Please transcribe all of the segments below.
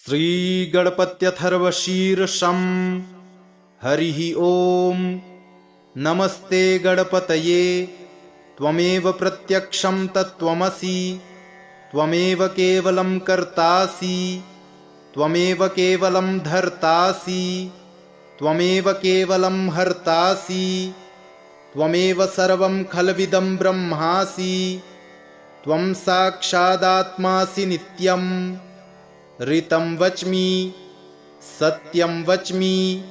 श्रीगणपत्यथर्वशीर्षं हरिः ॐ। नमस्ते गणपतये त्वमेव प्रत्यक्षं तत्त्वमसि, त्वमेव केवलं कर्तासि, त्वमेव केवलं धर्तासि, त्वमेव केवलं हर्तासि, त्वमेव सर्वं खल्विदं ब्रह्मासि, त्वं साक्षादात्मासि नित्यम्। ऋतं वच्मि सत्यं वच्मि,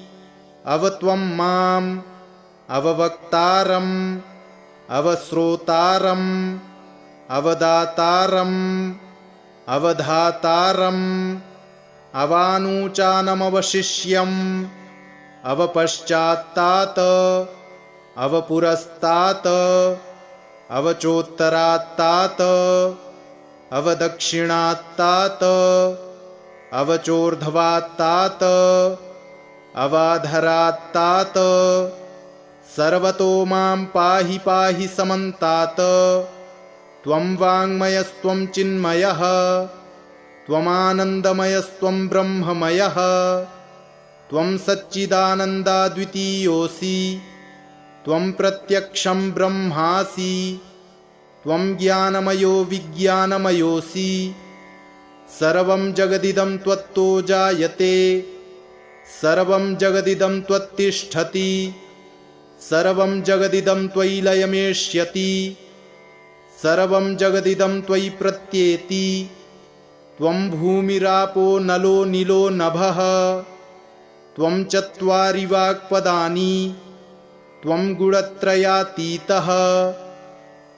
अवत्वं माम् अववक्तारम् अवश्रोतारम् अवदातारम् अवधातारम् अवानुचानमवशिष्यम् अवपश्चात्तात् अवपुरस्तात् अवचोत्तरात्तात् अवदक्षिणात्तात् अवचोर्ध्वात्तात् अवाधरात्तात् सर्वतो मां पाहि पाहि समन्तात्। त्वं वाङ्मयस्त्वं चिन्मयः, त्वमानन्दमयस्त्वं ब्रह्ममयः, त्वं सच्चिदानन्दाद्वितीयोऽसि, त्वं प्रत्यक्षं ब्रह्मासि, त्वं ज्ञानमयो विज्ञानमयोऽसि। सर्वं जगदिदं त्वत्तो जायते, सर्वं जगदिदं त्वत्तिष्ठति, सर्वं जगदिदं त्वयि लयमेष्यति, सर्वं जगदिदं त्वयि प्रत्येति। त्वं भूमिरापो नलो नीलो नभः, त्वं चत्वारि वाक्पदानि, त्वं गुणत्रयातीतः,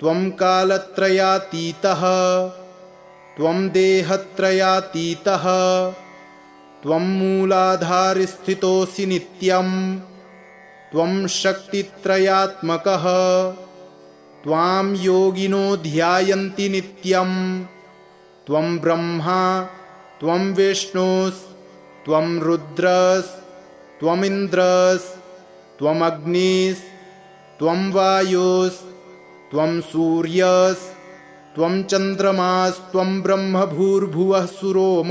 त्वं कालत्रयातीतः, त्वं देहत्रयातीतः, त्वं मूलाधारस्थितोऽसि नित्यम्, त्वं शक्तित्रयात्मकः। त्वां योगिनो ध्यायन्ति नित्यम्, त्वं ब्रह्मा त्वं विष्णुस्, त्वं रुद्रस्, त्वमिन्द्रस्, त्वमग्निस्, त्वं वायुस्, त्वं सूर्यस्, त्वं चन्द्रमास्, त्वं ब्रह्म भूर्भुवः सुरोम।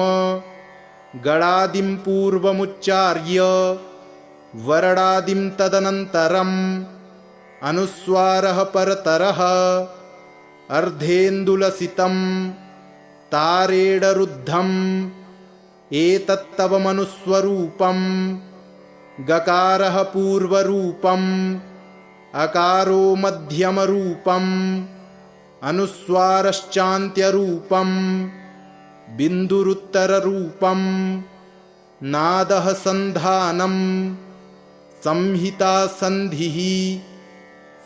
गणादिं पूर्वमुच्चार्य वरणादिं तदनन्तरम्, अनुस्वारः परतरः अर्धेन्दुलसितं तारेणरुद्धम्। एतत्तव मनुस्वरूपम्। गकारः पूर्वरूपम्, अकारो मध्यमरूपम्, अनुस्वारश्चान्त्यरूपम्, बिन्दुरुत्तररूपम्। नादः सन्धानम्, संहिता सन्धिः।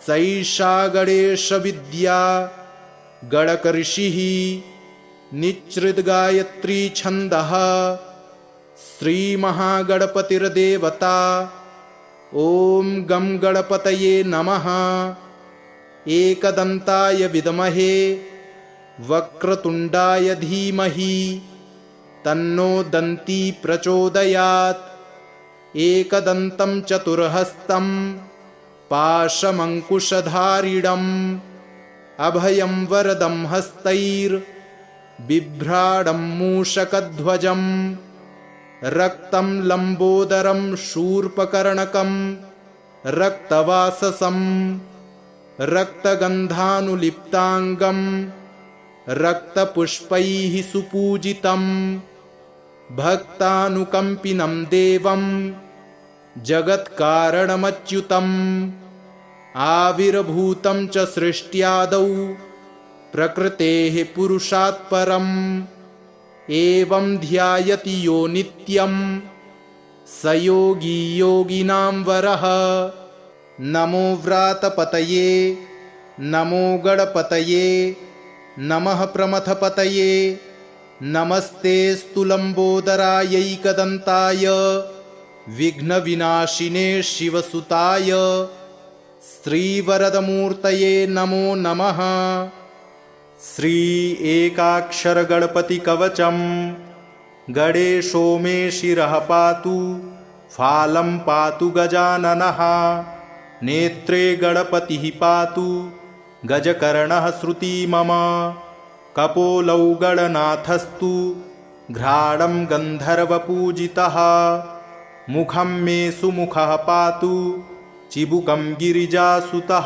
सैषा गणेशविद्या गणकऋषिः, निच्छृद्गायत्री छन्दः। श्रीमहागणपतिर्देवता। ॐ गं गणपतये नमः। एकदन्ताय विद्महे वक्रतुण्डाय धीमहि, तन्नो दन्ती प्रचोदयात्। एकदन्तं चतुर्हस्तं पाशमङ्कुशधारिणम्, अभयं वरदं हस्तैर्बिभ्राणं मूषकध्वजम्। रक्तं लम्बोदरं शूर्पकर्णकं रक्तवाससं, रक्तगन्धानुलिप्ताङ्गं रक्तपुष्पैः सुपूजितं। भक्तानुकम्पिनं देवं जगत्कारणमच्युतम्। आविर्भूतं च सृष्ट्यादौ प्रकृतेः पुरुषात् परम्। एवं ध्यायति यो नित्यं, स योगी योगिनां वरः। नमो व्रातपतये नमो गणपतये, नमः प्रमथपतये। नमस्ते स्तुलम्बोदरायैकदन्ताय, विघ्नविनाशिने शिवसुताय, श्रीवरदमूर्तये नमो नमः। श्री एकाक्षरगणपतिकवचं। गणेशो मे शिरः पातु, फालं पातु गजाननः। नेत्रे गणपतिः पातु, गजकर्णः श्रुति मम। कपोलौ गणनाथस्तु घ्राणं गन्धर्वपूजितः। मुखं मे सुमुखः पातु चिबुकं गिरिजासुतः।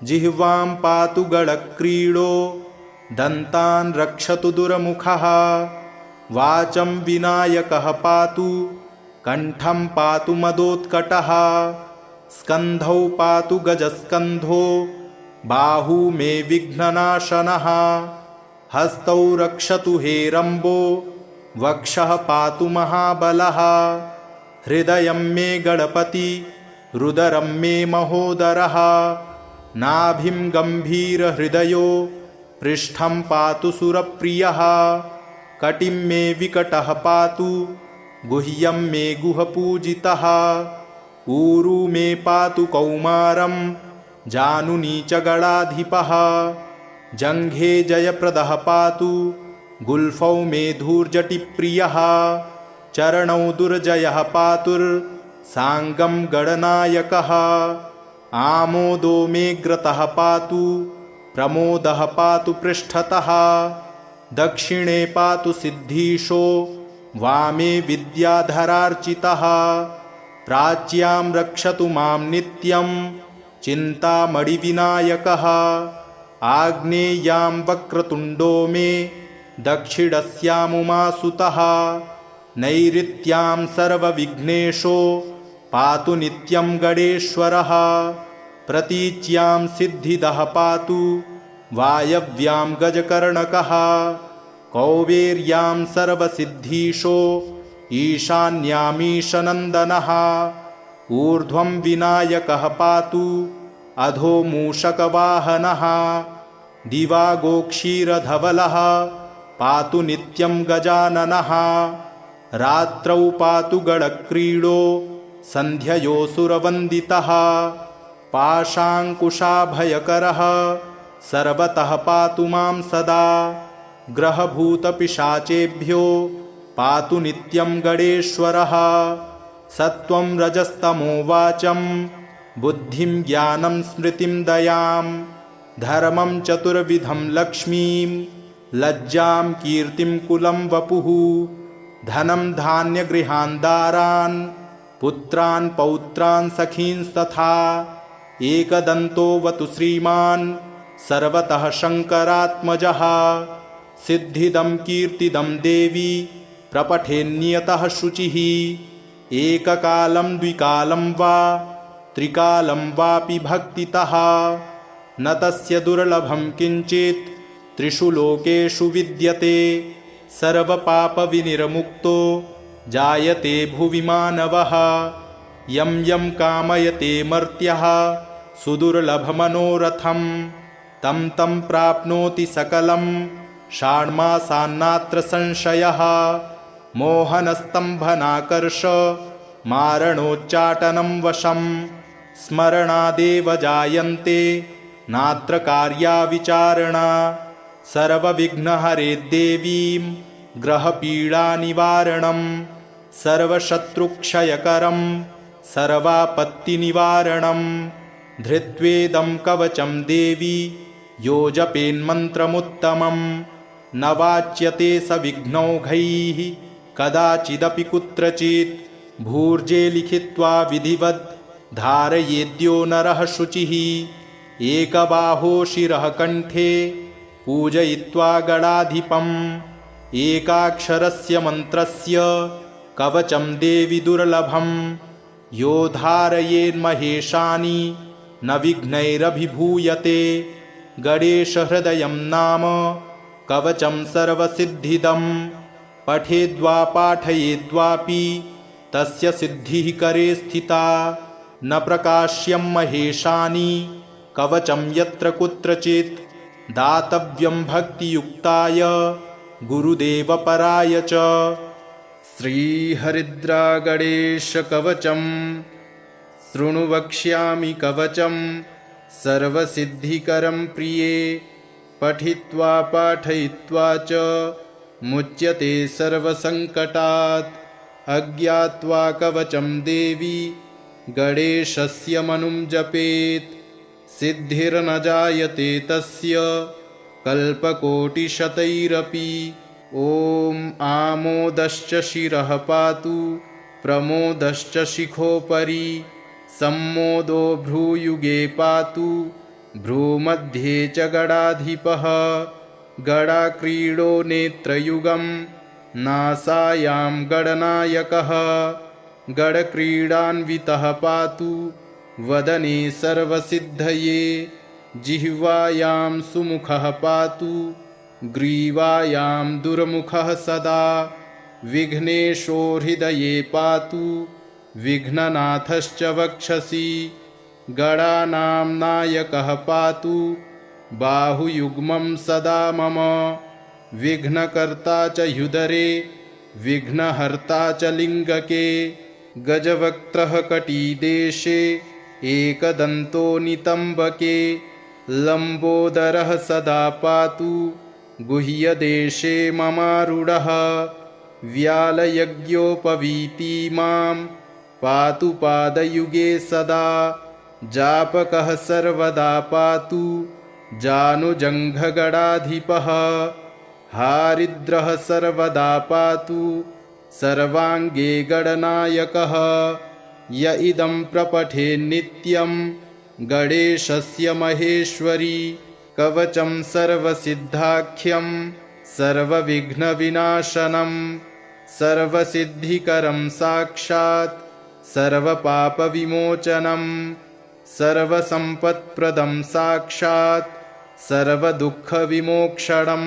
जिह्वां पातु गणक्रीडो दन्तान् रक्षतु दुर्मुखः। वाचं विनायकः पातु कण्ठं पातु मदोत्कटः। स्कन्धौ पातु गजस्कन्धो बाहू मे विघ्ननाशनः। हस्तौ रक्षतु हेरम्बो वक्षः पातु महाबलः। हृदयं मे गणपति रुदरं मे महोदरः। नाभिं गम्भीरहृदयो पृष्ठं पातु सुरप्रियः। कटिं मे विकटः पातु गुह्यं मे गुहपूजितः। ऊरू मे पातु कौमारं जानुनी च गणाधिपः। जङ्घे जयप्रदः पातु गुल्फौ मे धूर्जटिप्रियः। चरणौ दुर्जयः पातुर्साङ्गं गणनायकः। आमोदो मे ग्रतः पातु प्रमोदः पातु पृष्ठतः। दक्षिणे पातु सिद्धीशो वामे विद्याधरार्चितः। प्राच्यां रक्षतु मां नित्यं चिन्तामणिविनायकः। आग्नेयां वक्रतुण्डो मे दक्षिणस्यामुमासुतः। नैऋत्यां सर्वविघ्नेशो पातु नित्यं गणेश्वरः। प्रतीच्यां सिद्धिदः पातु वायव्यां गजकर्णकः। कौबेर्यां सर्वसिद्धीशो ईशान्यामीशनन्दनः। ऊर्ध्वं विनायकः पातु अधो मूषकवाहनः। दिवागोक्षीरधवलः पातु नित्यं गजाननः। रात्रौ पातु गणक्रीडो सन्ध्ययोऽसुरवन्दितः। पाशाङ्कुशाभयकरः सर्वतः पातु मां सदा। ग्रहभूतपिशाचेभ्यो पातु नित्यं गणेश्वरः। सत्त्वं रजस्तमो वाचं बुद्धिं ज्ञानं स्मृतिं दयां। धर्मं चतुर्विधं लक्ष्मीं लज्जां कीर्तिं कुलं वपुः। धनं धान्यगृहान् दारान् पुत्रान् पौत्रान् सखींस्तथा। एकदन्तोऽवतु श्रीमान् सर्वतः शङ्करात्मजः। सिद्धिदं कीर्तिदं देवी प्रपठेन्नियतः शुचिः। एककालं द्विकालं वा त्रिकालं वापि भक्तितः। न तस्य दुर्लभं किञ्चित् त्रिषु लोकेषु विद्यते। सर्वपापविनिर्मुक्तो जायते भुवि मानवः। यं यं कामयते मर्त्यः सुदुर्लभमनोरथं तं तं प्राप्नोति सकलं षाण्मासान्नात्र संशयः। मोहनस्तम्भनाकर्ष मारणोच्चाटनं वशं। स्मरणादेव जायन्ते नात्र कार्या विचारणा। सर्वविघ्नहरे देवीं ग्रहपीडानिवारणं। सर्वशत्रुक्षयकरं सर्वापत्तिनिवारणं। धृत्वेदं कवचं देवी यो जपेन्मन्त्रमुत्तमं। न वाच्यते स विघ्नौघैः कदाचिदपि कुत्रचित्। भूर्जे लिखित्वा विधिवद् धारयेद्यो नरः शुचिः। एकबाहो शिरः कण्ठे पूजयित्वा गणाधिपम्। एकाक्षरस्य मन्त्रस्य कवचं देवि दुर्लभं। यो धारयेन्महेशानि न विघ्नैरभिभूयते। गणेशहृदयं नाम कवचं सर्वसिद्धिदं। पठेद्वा पाठयेद्वापि तस्य सिद्धिः करे स्थिता। न प्रकाश्यं महेशानि कवचं यत्र कुत्रचित्। दातव्यं भक्तियुक्ताय गुरुदेवपराय च। श्रीहरिद्रागणेशकवचं शृणु वक्ष्यामि कवचं सर्वसिद्धिकरं प्रिये। पठित्वा पाठयित्वा च मुच्यते सर्वसङ्कटात्। अज्ञात्वा कवचं देवी गणेशस्य मनुं जपेत्। सिद्धिर्न जायते तस्य कल्पकोटिशतैरपि। ॐ आमोदश्च शिरः पातु प्रमोदश्च शिखोपरि सम्मोदो भ्रूयुगे पातु भ्रूमध्ये च गडाधिपः गडाक्रीडो नेत्रयुगं नासायां गडनायकः गडक्रीडान्वितः पातु वदने सर्वसिद्धये जिह्वायां सुमुखः पातु ग्रीवायां दुर्मुखः सदा विघ्नेशो हृदये पातु विघ्ननाथश्च वक्षसि गणानां नायकः पातु बाहुयुग्मं सदा मम विघ्नकर्ता च ह्युदरे विघ्नहर्ता च लिङ्गके गजवक्त्रः कटीदेशे एकदन्तो नितम्बके लम्बोदरः सदा पातु गुह्यदेशे ममारूढः व्यालयज्ञोपवीति मां पातु पादयुगे सदा जापकः सर्वदा पातु जानुजङ्घगणाधिपः हारिद्रः सर्वदा पातु सर्वाङ्गे गणनायकः य इदं प्रपठे नित्यं गणेशस्य महेश्वरी कवचं सर्वसिद्धाख्यं सर्वविघ्नविनाशनं सर्वसिद्धिकरं साक्षात् सर्वपापविमोचनं सर्वसम्पत्प्रदं साक्षात् सर्वदुःखविमोक्षणं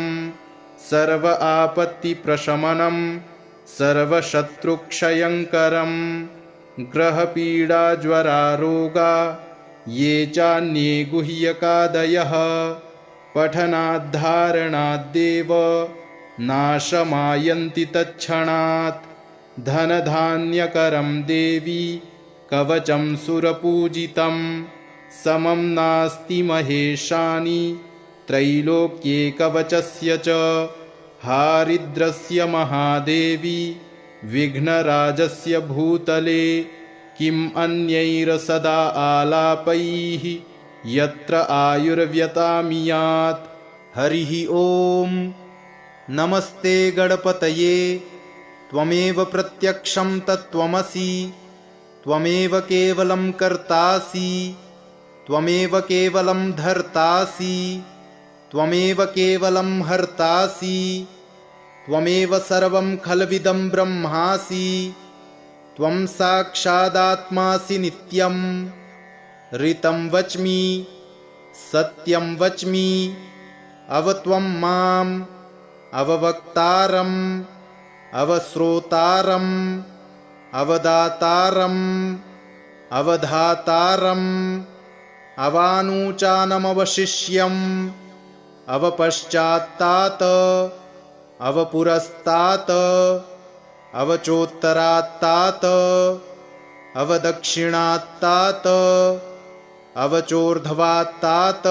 सर्व आपत्तिप्रशमनं सर्वशत्रुक्षयङ्करं ग्रहपीडाज्वरारोगा ये चान्ये गुह्यकादयः पठनाद्धारणाद्देव नाशमायन्ति तत्क्षणात् धनधान्यकरं देवी कवचं सुरपूजितं समं नास्ति महेशानि त्रैलोक्ये कवचस्य च हारिद्रस्य महादेवी विघ्नराजस्य भूतले किम् अन्यैरसदा आलापैः यत्र आयुर्व्यतामियात्। हरिः ॐ। नमस्ते गणपतये त्वमेव प्रत्यक्षं तत्त्वमसि त्वमेव केवलं कर्तासि त्वमेव केवलं धर्तासि त्वमेव केवलं हर्तासि त्वमेव सर्वं खल्विदं ब्रह्मासि त्वं साक्षादात्मासि नित्यं ऋतं वच्मि सत्यं वच्मि अवत्वं माम् अववक्तारम् अवश्रोतारम् अवदातारम् अवधातारम् अवानूचानमवशिष्यम् अवपश्चात्तात् अवपुरस्तात् अवचोत्तरात्तात् अवदक्षिणात्तात् अवचोर्ध्वात्तात्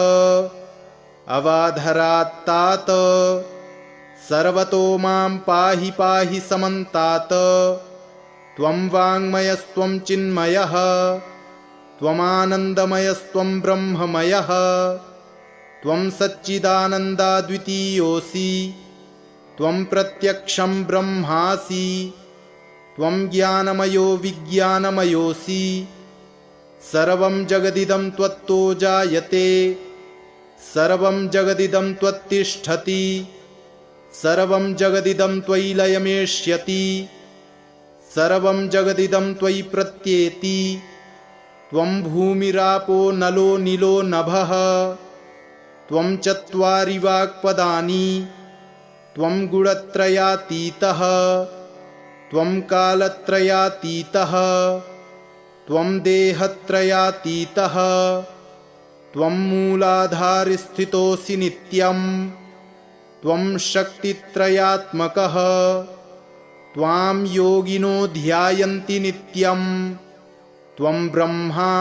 अवाधरात्तात् सर्वतो मां पाहि पाहि समन्तात् त्वं वाङ्मयस्त्वं चिन्मयः त्वमानन्दमयस्त्वं ब्रह्ममयः त्वं सच्चिदानन्दाद्वितीयोऽसि त्वं प्रत्यक्षं ब्रह्मासि त्वं ज्ञानमयो विज्ञानमयोऽसि सर्वं जगदिदं त्वत्तो जायते सर्वं जगदिदं त्वत्तिष्ठति सर्वं जगदिदं त्वयि लयमेष्यति सर्वं जगदिदं त्वयि प्रत्येति त्वं भूमिरापो नलो नीलो नभः त्वं चत्वारि वाक्पदानि त्वं गुणत्रयातीतः त्वं कालत्रयातीतः त्वं देहत्रयातीतः त्वं मूलाधारस्थितोऽसि नित्यं त्वं शक्तित्रयात्मकः त्वां योगिनो ध्यायन्ति नित्यं त्वं ब्रह्मा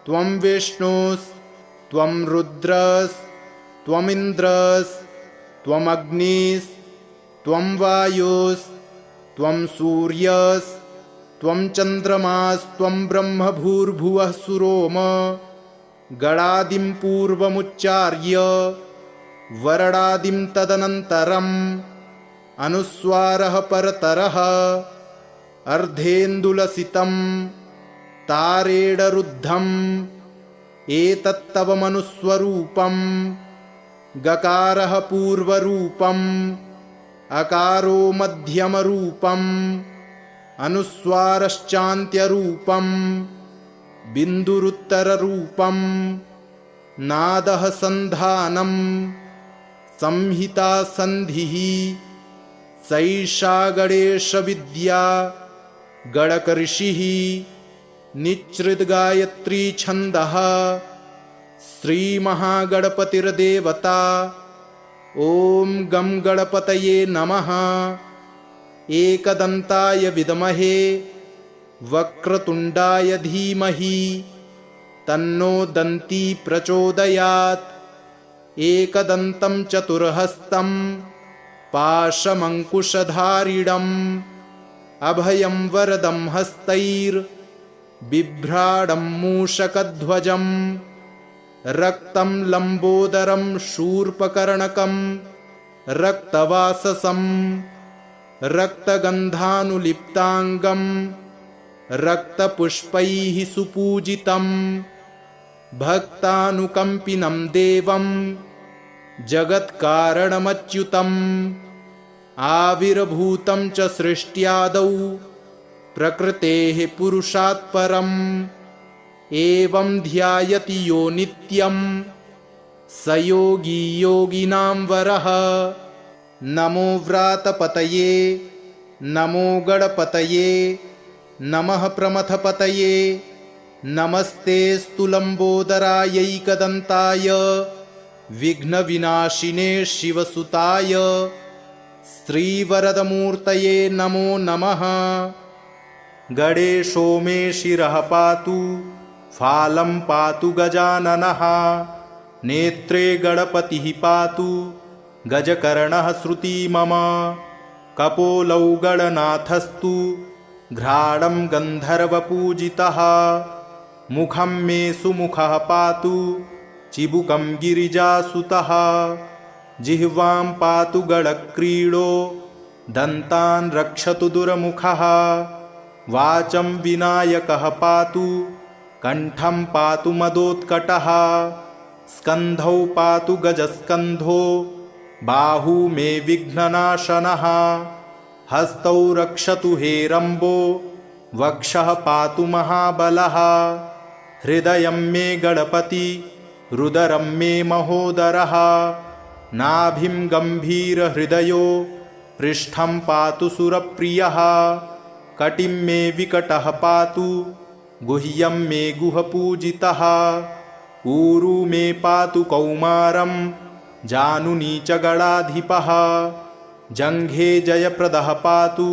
त्वं विष्णुस्त्वं रुद्रस्त्वमिन्द्रस्त्वमग्निस्त्वं वायुस्त्वं सूर्यस्त्वं चन्द्रमास्त्वं ब्रह्म भूर्भुवः सुरोम गणादिं पूर्वमुच्चार्य वरणादिं तदनन्तरं अनुस्वारः परतरः अर्धेन्दुलसितं तारेडरुद्धम् एतत्तव मनुस्वरूपं गकारः पूर्वरूपम् अकारो मध्यमरूपम् अनुस्वारश्चान्त्यरूपम् बिन्दुरुत्तररूपम् नादः सन्धानम् संहिता सन्धिः सैषा गणेशविद्या गणकऋषिः निच्छृद्गायत्री छन्दः श्रीमहागणपतिर्देवता। ॐ गं गणपतये नमः। एकदन्ताय विद्महे वक्रतुण्डाय धीमहि तन्नो दन्ती प्रचोदयात्। एकदन्तं चतुर्हस्तं पाशमङ्कुशधारिणम् अभयं वरदं हस्तैर्बिभ्राडं मूषकध्वजम् रक्तं लम्बोदरं शूर्पकर्णकं रक्तवाससं रक्तगन्धानुलिप्ताङ्गं रक्तपुष्पैः सुपूजितं भक्तानुकम्पिनं देवं जगत्कारणमच्युतम् आविर्भूतं च सृष्ट्यादौ प्रकृतेः पुरुषात् परम् एवं ध्यायति यो नित्यं स योगी योगिनां वरः। नमो व्रातपतये नमो गणपतये नमः प्रमथपतये नमस्ते स्तुलम्बोदरायैकदन्ताय विघ्नविनाशिने शिवसुताय श्रीवरदमूर्तये नमो नमः। गणेशो मे शिरः पातु फालं पातु गजाननः नेत्रे गणपतिः पातु गजकर्णः श्रुती मम कपोलौ गणनाथस्तु घ्राणं गन्धर्वपूजितः मुखं मे सुमुखः पातु चिबुकं गिरिजासुतः जिह्वां पातु गणक्रीडो दन्तान् रक्षतु दुर्मुखः वाचं विनायकः पातु कण्ठं पातु मदोत्कटः स्कन्धौ पातु गजस्कन्धो बाहू मे विघ्ननाशनः हस्तौ रक्षतु हेरम्बो वक्षः पातु महाबलः हृदयं मे गणपति रुदरं मे महोदरः नाभिं गम्भीरहृदयो पृष्ठं पातु सुरप्रियः कटिं मे विकटः पातु गुह्यं मे गुहपूजितः ऊरू मे पातु कौमारं जानुनी च गणाधिपः जङ्घे जयप्रदः पातु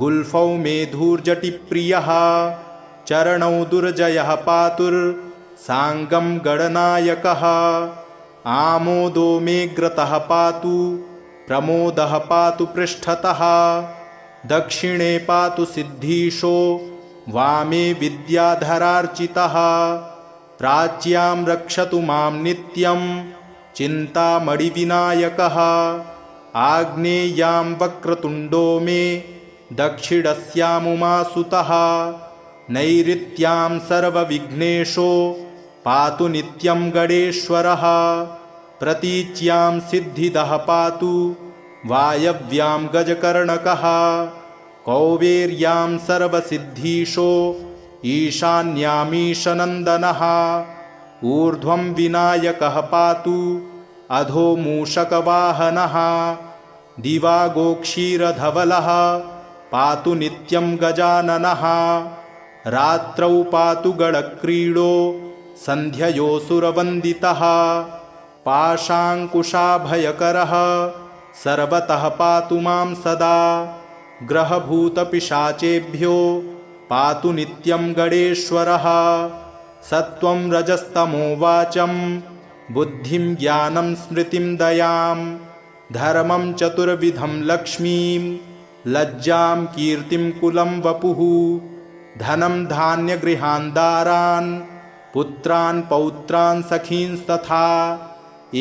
गुल्फौ मे धूर्जटिप्रियः चरणौ दुर्जयः पातुर्साङ्गं गणनायकः आमोदो मे ग्रतः पातु प्रमोदः पातु पृष्ठतः दक्षिणे पातु सिद्धीशो वामे विद्याधरार्चितः प्राच्यां रक्षतु मां नित्यं चिन्तामणिविनायकः आग्नेयां वक्रतुण्डो मे दक्षिणस्यामुमासुतः नैऋत्यां सर्वविघ्नेशो पातु नित्यं गणेश्वरः प्रतीच्यां सिद्धिदः पातु वायव्यां गजकर्णकः कौबेर्यां सर्वसिद्धीशो ईशान्यामीशनन्दनः ऊर्ध्वं विनायकः पातु अधो मूषकवाहनः दिवागोक्षीरधवलः पातु नित्यं गजाननः रात्रौ पातु गणक्रीडो सन्ध्ययोऽसुरवन्दितः पाशाङ्कुशाभयकरः सर्वतः पातु मां सदा ग्रहभूतपिशाचेभ्यो पातु नित्यं गणेश्वरः सत्वं रजस्तमो वाचं बुद्धिं ज्ञानं स्मृतिं दयां धर्मं चतुर्विधं लक्ष्मीं लज्जां कीर्तिं कुलं वपुः धनं धान्यगृहान् दारान् पुत्रान् पौत्रान् सखींस्तथा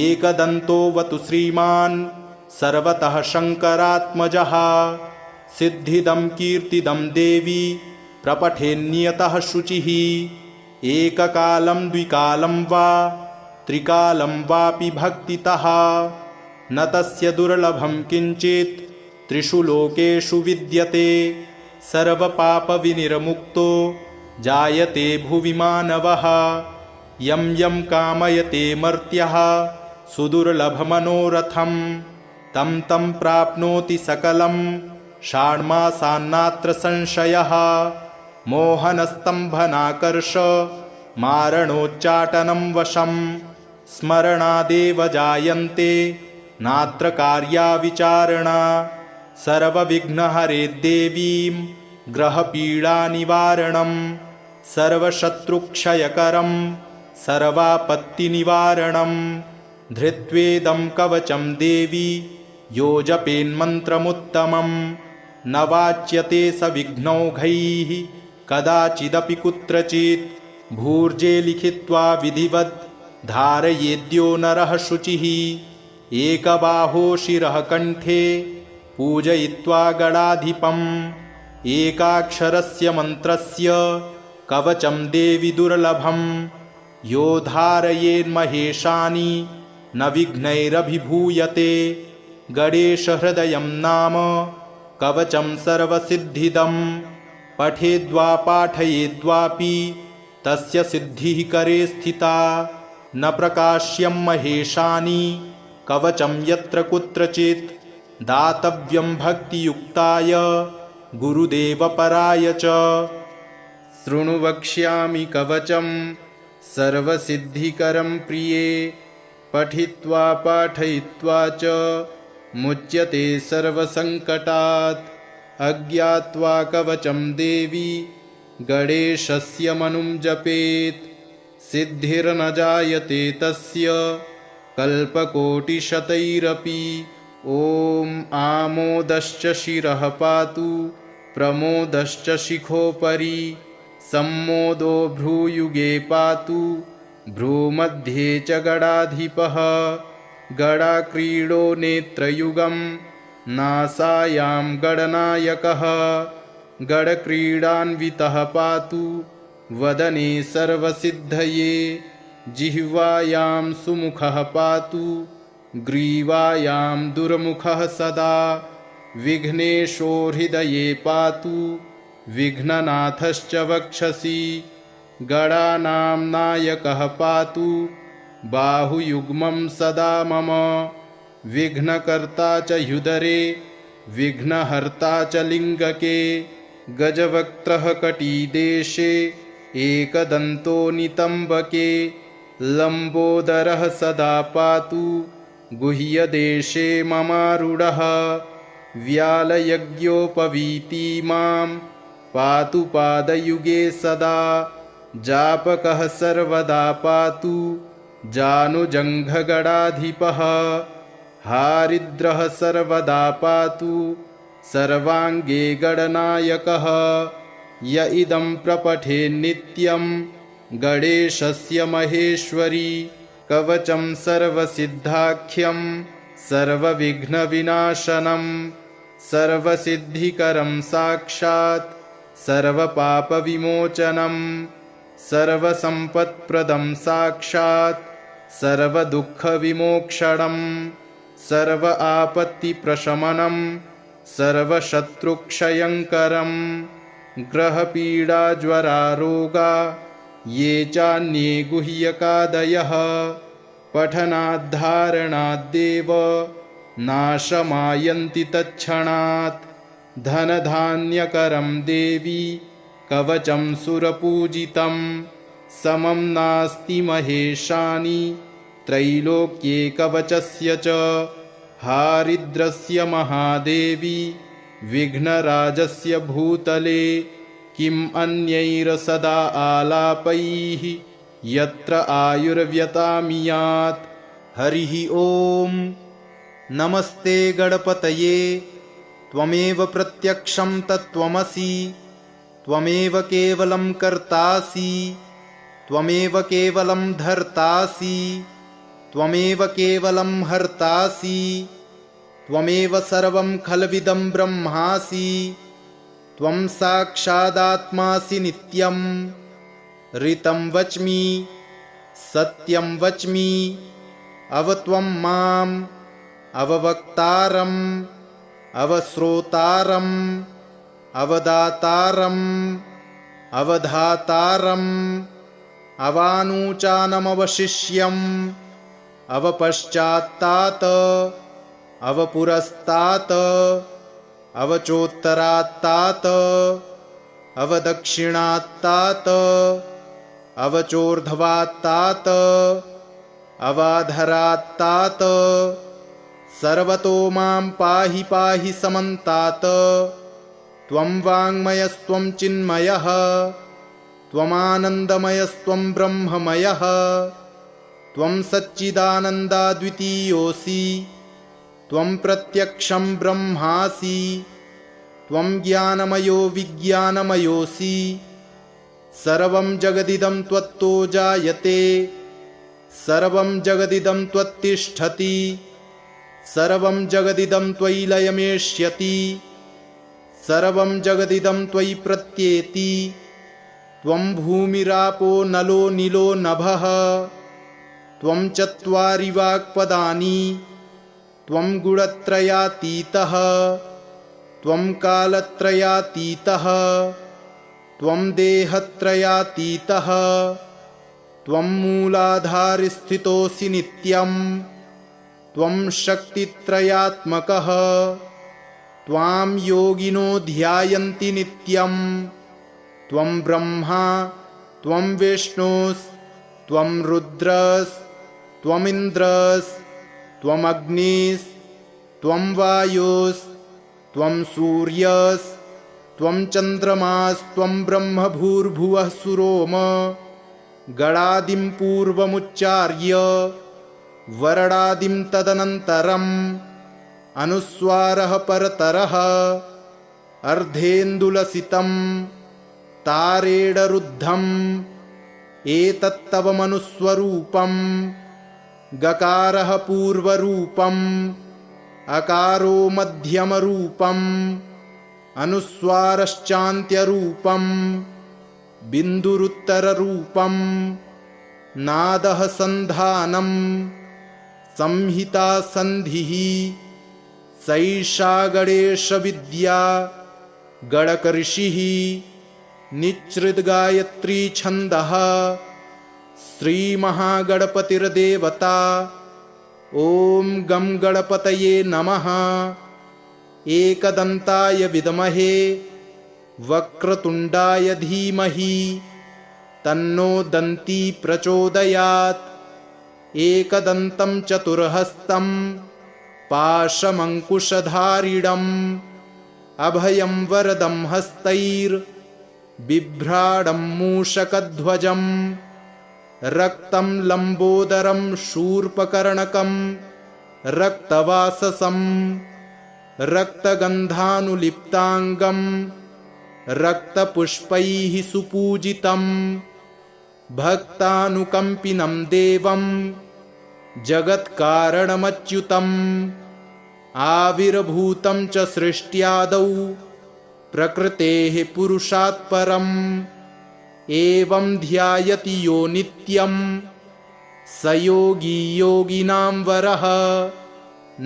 एकदन्तोऽवतु श्रीमान् सर्वतः शङ्करात्मजः सिद्धिदं कीर्तिदं देवी प्रपठेन्नियतः शुचिः एककालं द्विकालं वा त्रिकालं वापि भक्तितः न तस्य दुर्लभं किञ्चित् त्रिषु लोकेषु विद्यते सर्वपापविनिर्मुक्तो जायते भुवि मानवः यं यं कामयते मर्त्यः सुदुर्लभमनोरथं तं तं प्राप्नोति सकलं षाण्मासान्नात्र संशयः मोहनस्तम्भनाकर्ष मारणोच्चाटनं वशं स्मरणादेव जायन्ते नात्र कार्या विचारणा सर्वविघ्नहरे देवीं ग्रहपीडानिवारणं सर्वशत्रुक्षयकरं सर्वापत्तिनिवारणं धृत्वेदं कवचं देवी यो जपेन्मन्त्रमुत्तमं न वाच्यते स विघ्नौघैः कदाचिदपि कुत्रचित् भूर्जे लिखित्वा विधिवत् धारयेद्यो नरः शुचिः एकबाहो शिरः कण्ठे पूजयित्वा गणाधिपम् एकाक्षरस्य मन्त्रस्य कवचं देवि दुर्लभं यो धारयेन्महेशानि न विघ्नैरभिभूयते गणेशहृदयं नाम कवचं सर्वसिद्धिदं पठेद्वा पाठयेद्वापि तस्य सिद्धिः करे स्थिता न प्रकाश्यं महेशानि कवचं यत्र कुत्रचित् दातव्यं भक्तियुक्ताय गुरुदेवपराय च शृणु वक्ष्यामि कवचं सर्वसिद्धिकरं प्रिये पठित्वा पाठयित्वा च मुच्यते सर्वसङ्कटात् अज्ञात्वा कवचं देवी गणेशस्य मनुं जपेत् सिद्धिर्न जायते तस्य कल्पकोटिशतैरपि ॐ आमोदश्च शिरः पातु प्रमोदश्च शिखोपरि सम्मोदो भ्रूयुगे पातु भ्रूमध्ये च गडाधिपः गडाक्रीडो नेत्रयुगं नासायां गणनायकः गडक्रीडान्वितः पातु वदने सर्वसिद्धये जिह्वायां सुमुखः पातु ग्रीवायां दुर्मुखः सदा विघ्नेशो हृदये पातु विघ्ननाथश्च वक्षसि गणानां नायकः पातु बाहुयुग्मं सदा मम विघ्नकर्ता च ह्युदरे विघ्नहर्ता च लिङ्गके गजवक्त्रः कटीदेशे एकदन्तो नितम्बके लम्बोदरः सदा पातु गुह्यदेशे ममारूढः व्यालयज्ञोपवीति मां पातु पादयुगे सदा जापकः सर्वदा पातु जानुजङ्घगणाधिपः हारिद्रः सर्वदा पातु सर्वाङ्गे गणनायकः य इदं प्रपठे नित्यं गणेशस्य महेश्वरी कवचं सर्वसिद्धाख्यं सर्वविघ्नविनाशनं सर्वसिद्धिकरं साक्षात् सर्वपापविमोचनं सर्वसम्पत्प्रदं साक्षात् सर्वदुःखविमोक्षणं सर्व आपत्तिप्रशमनं सर्वशत्रुक्षयङ्करं ग्रहपीडाज्वरारोगा ये चान्ये गुह्यकादयः पठनाद्धारणाद्देव नाशमायन्ति तत्क्षणात् धनधान्यकरं देवी कवचं सुरपूजितं समं नास्ति महेशानि त्रैलोक्ये कवचस्य च हारिद्रस्य महादेवी विघ्नराजस्य भूतले किम् अन्यैरसदा आलापैः यत्र आयुर्व्यतामियात् हरिः ॐ नमस्ते गणपतये त्वमेव प्रत्यक्षं तत्त्वमसि त्वमेव केवलं कर्तासि त्वमेव केवलं धर्तासि त्वमेव केवलं हर्तासि त्वमेव सर्वं खल्विदं ब्रह्मासि त्वं साक्षादात्मासि नित्यं ऋतं वच्मि सत्यं वच्मि अवत्वं माम् अववक्तारम् अवश्रोतारम् अवदातारम् अवधातारम् अवानूचानमवशिष्यम् अवपश्चात्तात् अवपुरस्तात् अवचोत्तरात्तात् अवदक्षिणात्तात् अवचोर्ध्वात्तात् अवाधरात्तात् सर्वतो मां पाहि पाहि समन्तात् त्वं वाङ्मयस्त्वं चिन्मयः त्वमानन्दमयस्त्वं ब्रह्ममयः त्वं सच्चिदानन्दाद्वितीयोऽसि त्वं प्रत्यक्षं ब्रह्मासि त्वं ज्ञानमयो विज्ञानमयोऽसि सर्वं जगदिदं त्वत्तो जायते सर्वं जगदिदं त्वत्तिष्ठति सर्वं जगदिदं त्वयि लयमेष्यति सर्वं जगदिदं त्वयि प्रत्येति त्वं भूमिरापो नलो नीलो नभः त्वं चत्वारि वाक्पदानि त्वं गुणत्रयातीतः त्वं कालत्रयातीतः त्वं देहत्रयातीतः त्वं मूलाधारस्थितोऽसि नित्यं त्वं शक्तित्रयात्मकः त्वां योगिनो ध्यायन्ति नित्यं त्वं ब्रह्मा त्वं विष्णुस्त्वं रुद्रस्त्वमिन्द्रस्त्वम् अग्निस्त्वं वायुस्त्वं सूर्यस्त्वं चन्द्रमास्त्वं ब्रह्म भूर्भुवः सुरोम गणादिं पूर्वमुच्चार्य वरणादिं तदनन्तरम् अनुस्वारः परतरः अर्धेन्दुलसितं तारेणरुद्धम् एतत्तव मनुस्वरूपं गकारः पूर्वरूपम् अकारो मध्यमरूपम् अनुस्वारश्चान्त्यरूपम् बिन्दुरुत्तररूपम् नादः सन्धानम् संहिता सन्धिः सैषा गणेशविद्या गणकऋषिः निच्छृद्गायत्री छन्दः श्रीमहागणपतिर्देवता ॐ गं गणपतये नमः एकदन्ताय विद्महे वक्रतुण्डाय धीमहि तन्नो दन्ती प्रचोदयात् एकदन्तं चतुर्हस्तं पाशमङ्कुशधारिणम् अभयं वरदं हस्तैर्बिभ्राणं मूषकध्वजं रक्तं लम्बोदरं शूर्पकर्णकं रक्तवाससं रक्तगन्धानुलिप्ताङ्गं रक्तपुष्पैः सुपूजितं भक्तानुकम्पिनं देवं जगत्कारणमच्युतम् आविर्भूतं च सृष्ट्यादौ प्रकृतेः पुरुषात् परम् एवं ध्यायति यो नित्यं स योगी योगिनां वरः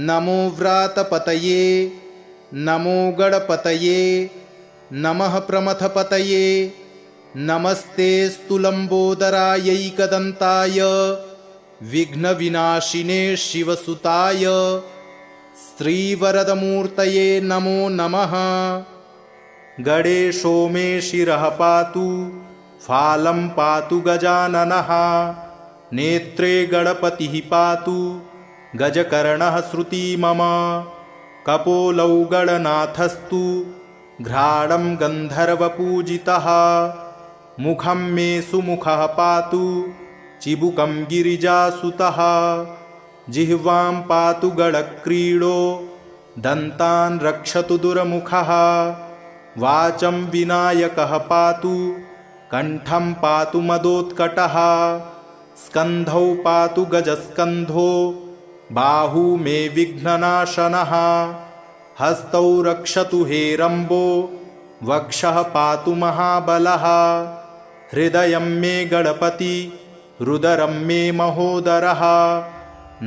नमो व्रातपतये नमो गणपतये नमः प्रमथपतये नमस्ते स्तुलम्बोदरायैकदन्ताय विघ्नविनाशिने शिवसुताय श्रीवरदमूर्तये नमो नमः। गणेशो मे शिरः पातु फालं पातु गजाननः नेत्रे गणपतिः पातु गजकर्णः श्रुती मम कपोलौ गणनाथस्तु घ्राणं गन्धर्वपूजितः मुखं मे सुमुखः पातु चिबुकं गिरिजासुतः जिह्वां पातु गणक्रीडो दन्तान् रक्षतु दुर्मुखः वाचं विनायकः पातु कण्ठं पातु मदोत्कटः स्कन्धौ पातु गजस्कन्धो बाहू मे विघ्ननाशनः हस्तौ रक्षतु हेरम्बो वक्षः पातु महाबलः हृदयं मे गणपति रुदरं मे महोदरः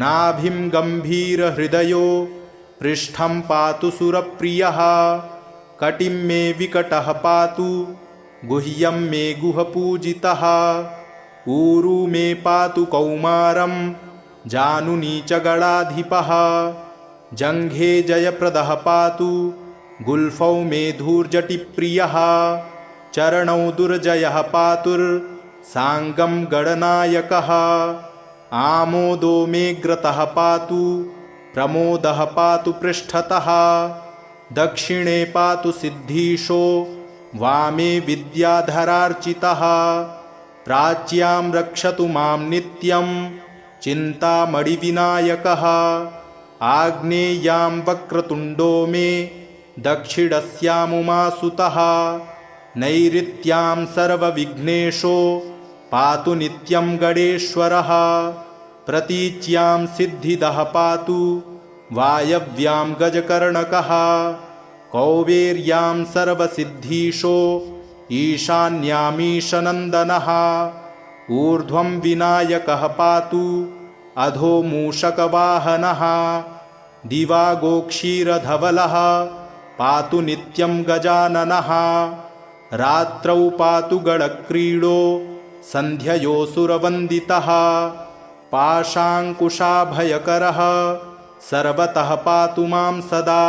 नाभिं गम्भीरहृदयो पृष्ठं पातु सुरप्रियः कटिं मे विकटः पातु गुह्यं मे गुहपूजितः ऊरू मे पातु कौमारं जानुनी च गणाधिपः जङ्घे जयप्रदः पातु गुल्फौ मे धूर्जटिप्रियः चरणौ दुर्जयः पातुर्साङ्गं गणनायकः आमोदो मे ग्रतः पातु प्रमोदः पातु पृष्ठतः दक्षिणे पातु सिद्धीशो वामे विद्याधरार्चितः प्राच्यां रक्षतु मां नित्यं चिन्तामणिविनायकः आग्नेयां वक्रतुण्डो मे दक्षिणस्यामुमासुतः नैऋत्यां सर्वविघ्नेशो पातु नित्यं गणेश्वरः प्रतीच्यां सिद्धिदः पातु वायव्यां गजकर्णकः कौबेर्यां सर्वसिद्धीशो ईशान्यामीशनन्दनः ऊर्ध्वं विनायकः पातु अधो मूषकवाहनः दिवागोक्षीरधवलः पातु नित्यं गजाननः रात्रौ पातु गणक्रीडो सन्ध्ययोऽसुरवन्दितः पाशाङ्कुशाभयकरः सर्वतः पातु मां सदा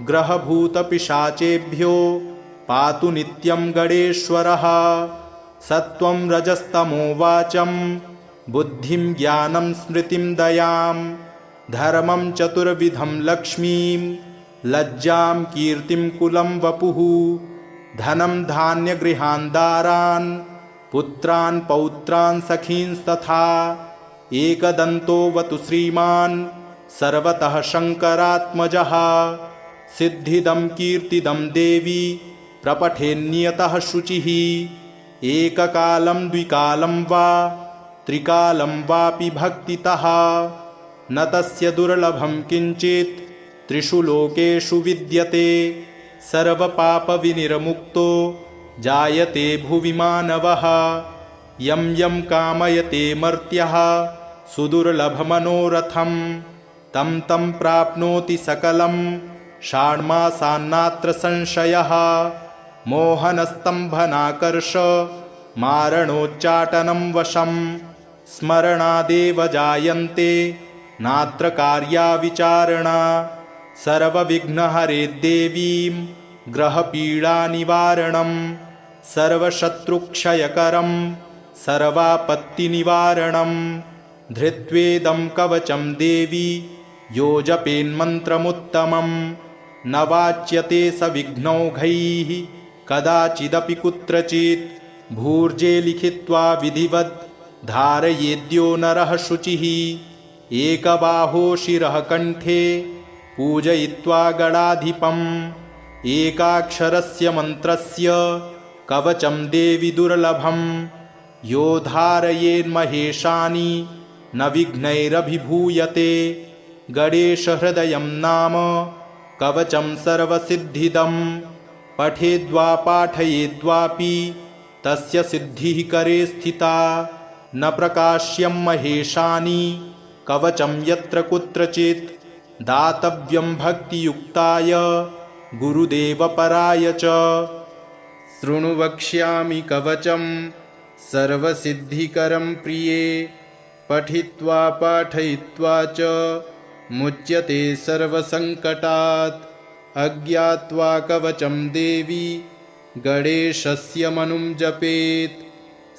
ग्रहभूतपिशाचेभ्यो पातु नित्यं गणेश्वरः सत्त्वं रजस्तमो वाचं बुद्धिं ज्ञानं स्मृतिं दयां धर्मं चतुर्विधं लक्ष्मीं लज्जां कीर्तिं कुलं वपुः धनं धान्यगृहान् दारान् पुत्रान् पौत्रान् सखींस्तथा एकदन्तोऽवतु श्रीमान् सर्वतः शङ्करात्मजः सिद्धिदं कीर्तिदं देवी प्रपठेन्नियतः शुचिः एककालं द्विकालं वा त्रिकालं वापि भक्तितः न तस्य दुर्लभं किञ्चित् त्रिषु लोकेषु विद्यते सर्वपापविनिर्मुक्तो जायते भुवि मानवः यं यं कामयते मर्त्यः सुदुर्लभमनोरथं तं तं प्राप्नोति सकलं षाण्मासान्नात्र संशयः मोहनस्तम्भनाकर्ष मारणोच्चाटनं वशं स्मरणादेव जायन्ते नात्र कार्या विचारणा सर्वविघ्नहरे देवीं ग्रहपीडानिवारणं सर्वशत्रुक्षयकरं सर्वापत्तिनिवारणं धृत्वेदं कवचं देवी यो जपेन्मन्त्रमुत्तमं न वाच्यते स विघ्नौघैः कदाचिदपि कुत्रचित् भूर्जे लिखित्वा विधिवत् धारयेद्यो नरः शुचिः एकबाहो शिरः कण्ठे पूजयित्वा गणाधिपम् एकाक्षरस्य मन्त्रस्य कवचं देवि दुर्लभं यो धारयेन्महेशानि न विघ्नैरभिभूयते गणेशहृदयं नाम कवचं सर्वसिद्धिदं पठेद्वा पाठयेद्वापि तस्य सिद्धिः करे स्थिता न प्रकाश्यं महेशानि कवचं यत्र कुत्रचित् दातव्यं भक्तियुक्ताय गुरुदेवपराय च शृणु वक्ष्यामि कवचं सर्वसिद्धिकरं प्रिये पठित्वा पाठयित्वा च मुच्यते सर्वसङ्कटात् अज्ञात्वा कवचं देवी गणेशस्य मनुं जपेत्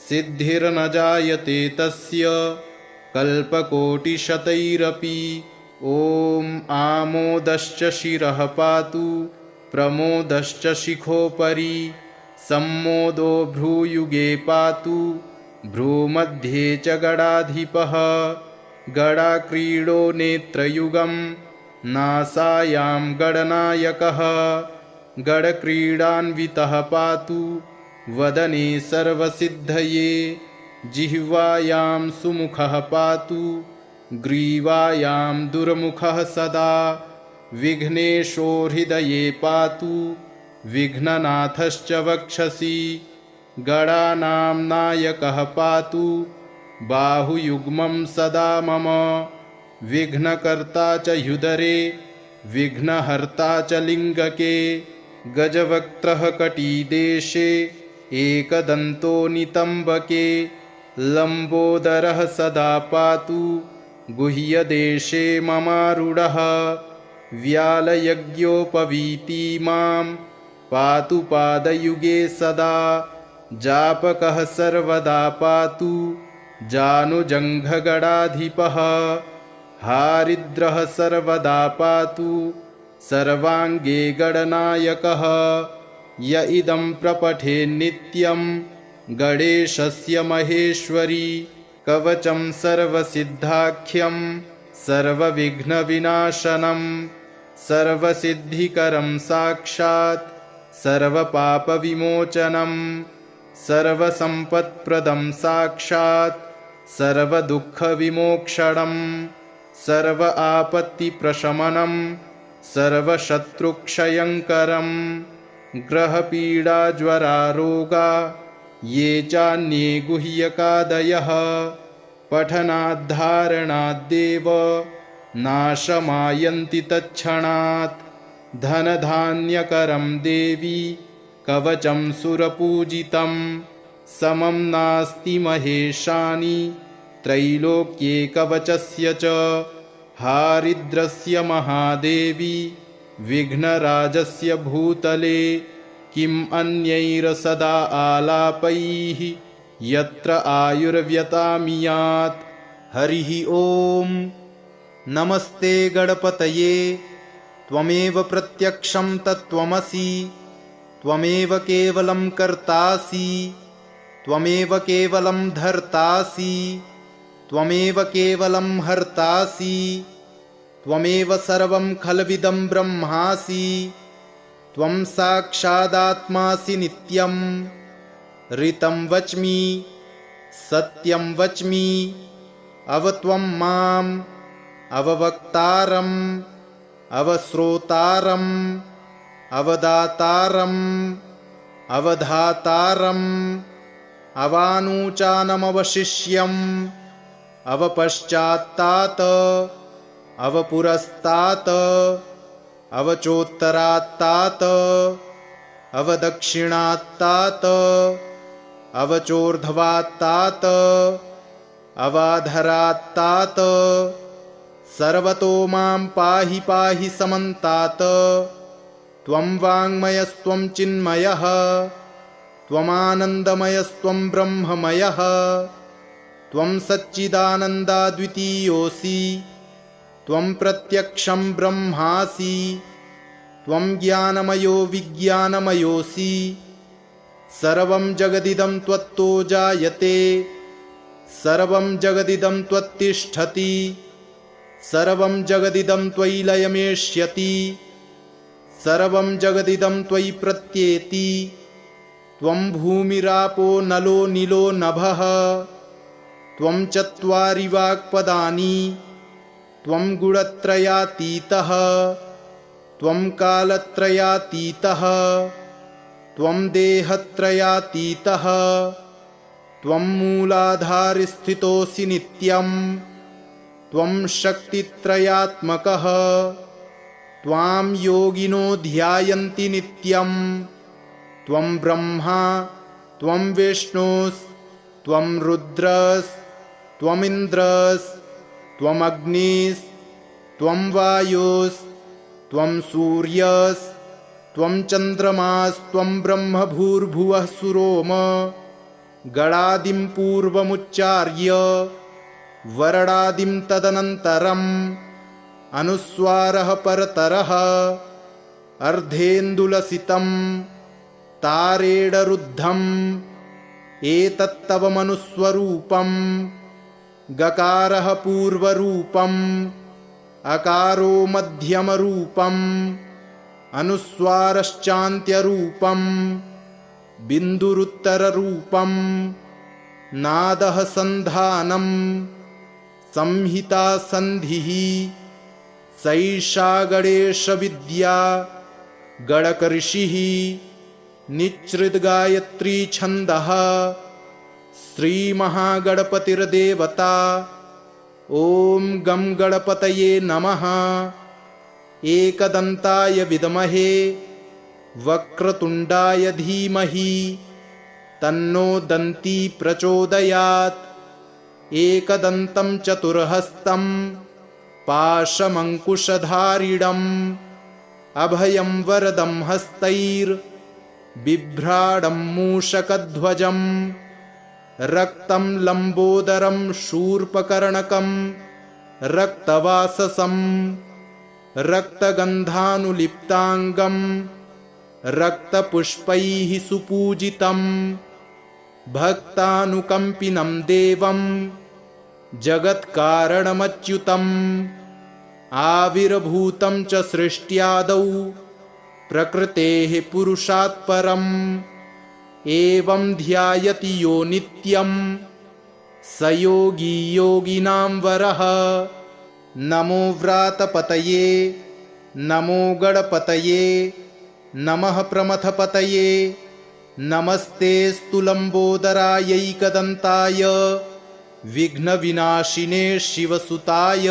सिद्धिर्न जायते तस्य कल्पकोटिशतैरपि ॐ आमोदश्च शिरः पातु प्रमोदश्च शिखोपरि सम्मोदो भ्रूयुगे पातु भ्रूमध्ये च गणाधिपः गणाक्रीडो नेत्रयुगं नासायां गणनायकः गणक्रीडान्वितः पातु वदने सर्वसिद्धये जिह्वायां सुमुखः पातु ग्रीवायां दुर्मुखः सदा विघ्नेशो हृदये पातु विघ्ननाथश्च वक्षसि गणानां नायकः पातु बाहुयुग्मं सदा मम विघ्नकर्ता च ह्युदरे विघ्नहर्ता च लिङ्गके गजवक्त्रः कटीदेशे एकदन्तो नितम्बके लम्बोदरः सदा पातु गुह्यदेशे ममारूढः व्यालयज्ञोपवीति मां पातु पादयुगे सदा जापकः सर्वदा पातु जानुजङ्घगणाधिपः हारिद्रः सर्वदा पातु सर्वाङ्गे गणनायकः य इदं प्रपठे नित्यं गणेशस्य महेश्वरी कवचं सर्वसिद्धाख्यं सर्वविघ्नविनाशनं सर्वसिद्धिकरं साक्षात् सर्वपापविमोचनं सर्वसम्पत्प्रदं साक्षात् सर्वदुःखविमोक्षणं सर्व आपत्तिप्रशमनं सर्वशत्रुक्षयङ्करं ग्रहपीडाज्वरारोगा ये चान्ये गुह्यकादयः पठनाद्धारणाद्देव नाशमायन्ति तत्क्षणात् धनधान्यकरं देवी कवचं सुरपूजितं समं नास्ति महेशानि त्रैलोक्ये कवचस्य च हारिद्रस्य महादेवी विघ्नराजस्य भूतले किम् अन्यैर्सदा आलापैः यत्र आयुर्व्यतामियात्। हरिः ॐ। नमस्ते गणपतये त्वमेव प्रत्यक्षं तत्त्वमसि त्वमेव केवलं कर्तासि त्वमेव केवलं धर्तासि त्वमेव केवलं हर्तासि त्वमेव सर्वं खल्विदं ब्रह्मासि त्वं साक्षादात्मासि नित्यं ऋतं वच्मि सत्यं वच्मि अवत्वं माम् अववक्तारम् अवश्रोतारम् अवदातारम् अवधातारम् अवानूचानमवशिष्यम् अवपश्चात्तात् अवपुरस्तात् अवचोत्तरात्तात् अवदक्षिणात्तात् अवचोर्ध्वात्तात् अवाधरात्तात् सर्वतो मां पाहि पाहि समन्तात्। त्वं वाङ्मयस्त्वं चिन्मयः त्वमानन्दमयस्त्वं ब्रह्ममयः त्वं सच्चिदानन्दाद्वितीयोऽसि त्वं प्रत्यक्षं ब्रह्मासि त्वं ज्ञानमयो विज्ञानमयोऽसि सर्वं जगदिदं त्वत्तो जायते सर्वं जगदिदं त्वत्तिष्ठति सर्वं जगदिदं त्वयि लयमेष्यति सर्वं जगदिदं त्वयि प्रत्येति त्वं भूमिरापो नलो नीलो नभः त्वं चत्वारि वाक्पदानि त्वं गुणत्रयातीतः त्वं कालत्रयातीतः त्वं देहत्रयातीतः त्वं मूलाधारस्थितोऽसि नित्यं त्वं शक्तित्रयात्मकः त्वां योगिनो ध्यायन्ति नित्यं त्वं ब्रह्मा त्वं विष्णुस्त्वं रुद्रस्त्वमिन्द्रस्त्वम् अग्निस्त्वं वायुस्त्वं सूर्यस्त्वं चन्द्रमास्त्वं ब्रह्म भूर्भुवः सुरोम गणादिं पूर्वमुच्चार्य वरणादिं तदनन्तरम् अनुस्वारः परतरः अर्धेन्दुलसितं तारेणरुद्धम् एतत्तव मनुस्वरूपं गकारः पूर्वरूपम् अकारो मध्यमरूपम् अनुस्वारश्चान्त्यरूपम् बिन्दुरुत्तररूपम् नादः सन्धानम् संहिता संधिः सैषा गणेशविद्या गणकऋषिः निच्छृद्गायत्री छन्दः श्रीमहागणपतिर्देवता। ॐ गं गणपतये नमः। एकदन्ताय विद्महे वक्रतुण्डाय धीमहि तन्नो दन्ती प्रचोदयात्। एकदन्तं चतुर्हस्तं पाशमङ्कुशधारिणम् अभयं वरदं हस्तैर्बिभ्राणं मूषकध्वजम् रक्तं लम्बोदरं शूर्पकर्णकं रक्तवाससं रक्तगन्धानुलिप्ताङ्गं रक्तपुष्पैः सुपूजितं भक्तानुकम्पिनं देवं जगत्कारणमच्युतम् आविर्भूतं च सृष्ट्यादौ प्रकृतेः पुरुषात् परम् एवं ध्यायति यो नित्यं स योगी योगिनां वरः। नमो व्रातपतये नमो गणपतये नमः प्रमथपतये नमस्तेऽस्तु लम्बोदरायैकदन्ताय विघ्नविनाशिने शिवसुताय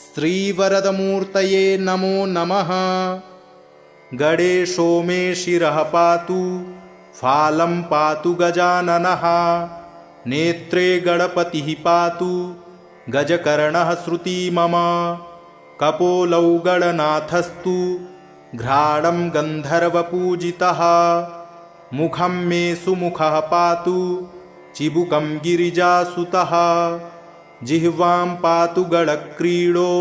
श्रीवरदमूर्तये नमो नमः। गणेशो मे शिरः पातु फालं पातु गजाननः नेत्रे गणपतिः पातु गजकर्णः श्रुती मम कपोलौ गणनाथस्तु घ्राणं गन्धर्वपूजितः मुखं मे सुमुखः पातु चिबुकं गिरिजासुतः जिह्वां पातु गणक्रीडो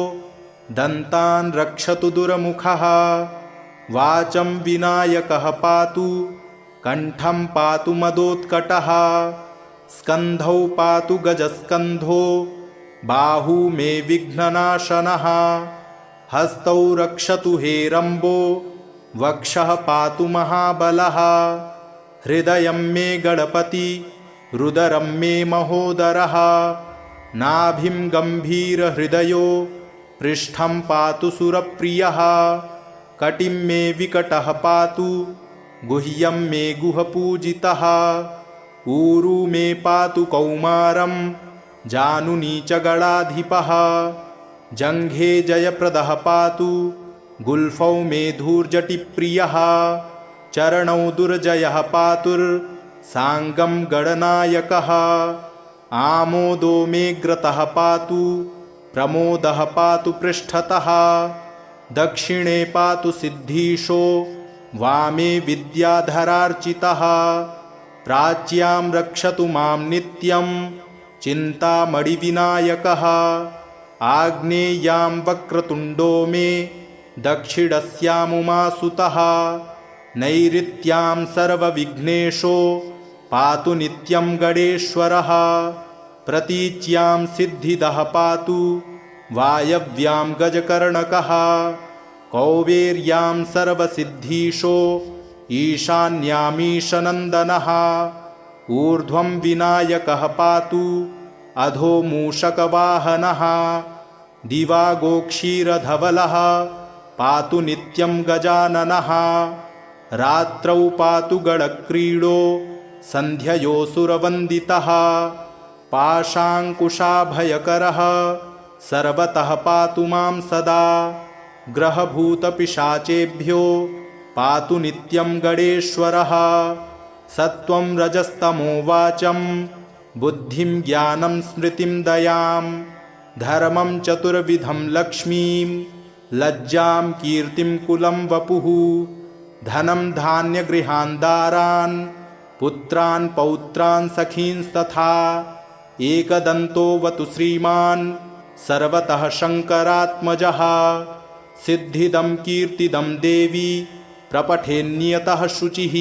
दन्तान् रक्षतु दुर्मुखः वाचं विनायकः पातु कण्ठं पातु मदोत्कटः स्कन्धौ पातु गजस्कन्धो बाहू मे विघ्ननाशनः हस्तौ रक्षतु हेरम्बो वक्षः पातु महाबलः हृदयं मे गणपति रुदरं मे महोदरः नाभिं गम्भीरहृदयो पृष्ठं पातु सुरप्रियः कटिं मे विकटः पातु गुह्यं मे गुहपूजितः ऊरू मे पातु कौमारं जानुनी च गणाधिपः जङ्घे जयप्रदः पातु गुल्फौ मे धूर्जटिप्रियः चरणौ दुर्जयः पातुर्साङ्गं गणनायकः आमोदो मे ग्रतः पातु प्रमोदः पातु पृष्ठतः दक्षिणे पातु सिद्धीशो वामे विद्याधरार्चितः प्राच्यां रक्षतु मां नित्यं चिन्तामणिविनायकः आग्नेयां वक्रतुण्डो मे दक्षिणस्यामुमासुतः नैऋत्यां सर्वविघ्नेशो पातु नित्यं गणेश्वरः प्रतीच्यां सिद्धिदः पातु वायव्यां गजकर्णकः कौबेर्यां सर्वसिद्धीशो ईशान्यामीशनन्दनः ऊर्ध्वं विनायकः पातु अधो मूषकवाहनः दिवागोक्षीरधवलः पातु नित्यं गजाननः रात्रौ पातु गणक्रीडो सन्ध्ययोऽसुरवन्दितः पाशाङ्कुशाभयकरः सर्वतः पातु मां सदा ग्रहभूतपिशाचेभ्यो पातु नित्यं गणेश्वरः सत्वं रजस्तमो वाचं बुद्धिं ज्ञानं स्मृतिं दयां धर्मं चतुर्विधं लक्ष्मीं लज्जां कीर्तिं कुलं वपुः धनं धान्यगृहान् दारान् पुत्रान् पौत्रान् सखींस्तथा एकदन्तोऽवतु श्रीमान् सर्वतः शङ्करात्मजः सिद्धिदं कीर्तिदं देवी प्रपठेन्नियतः शुचिः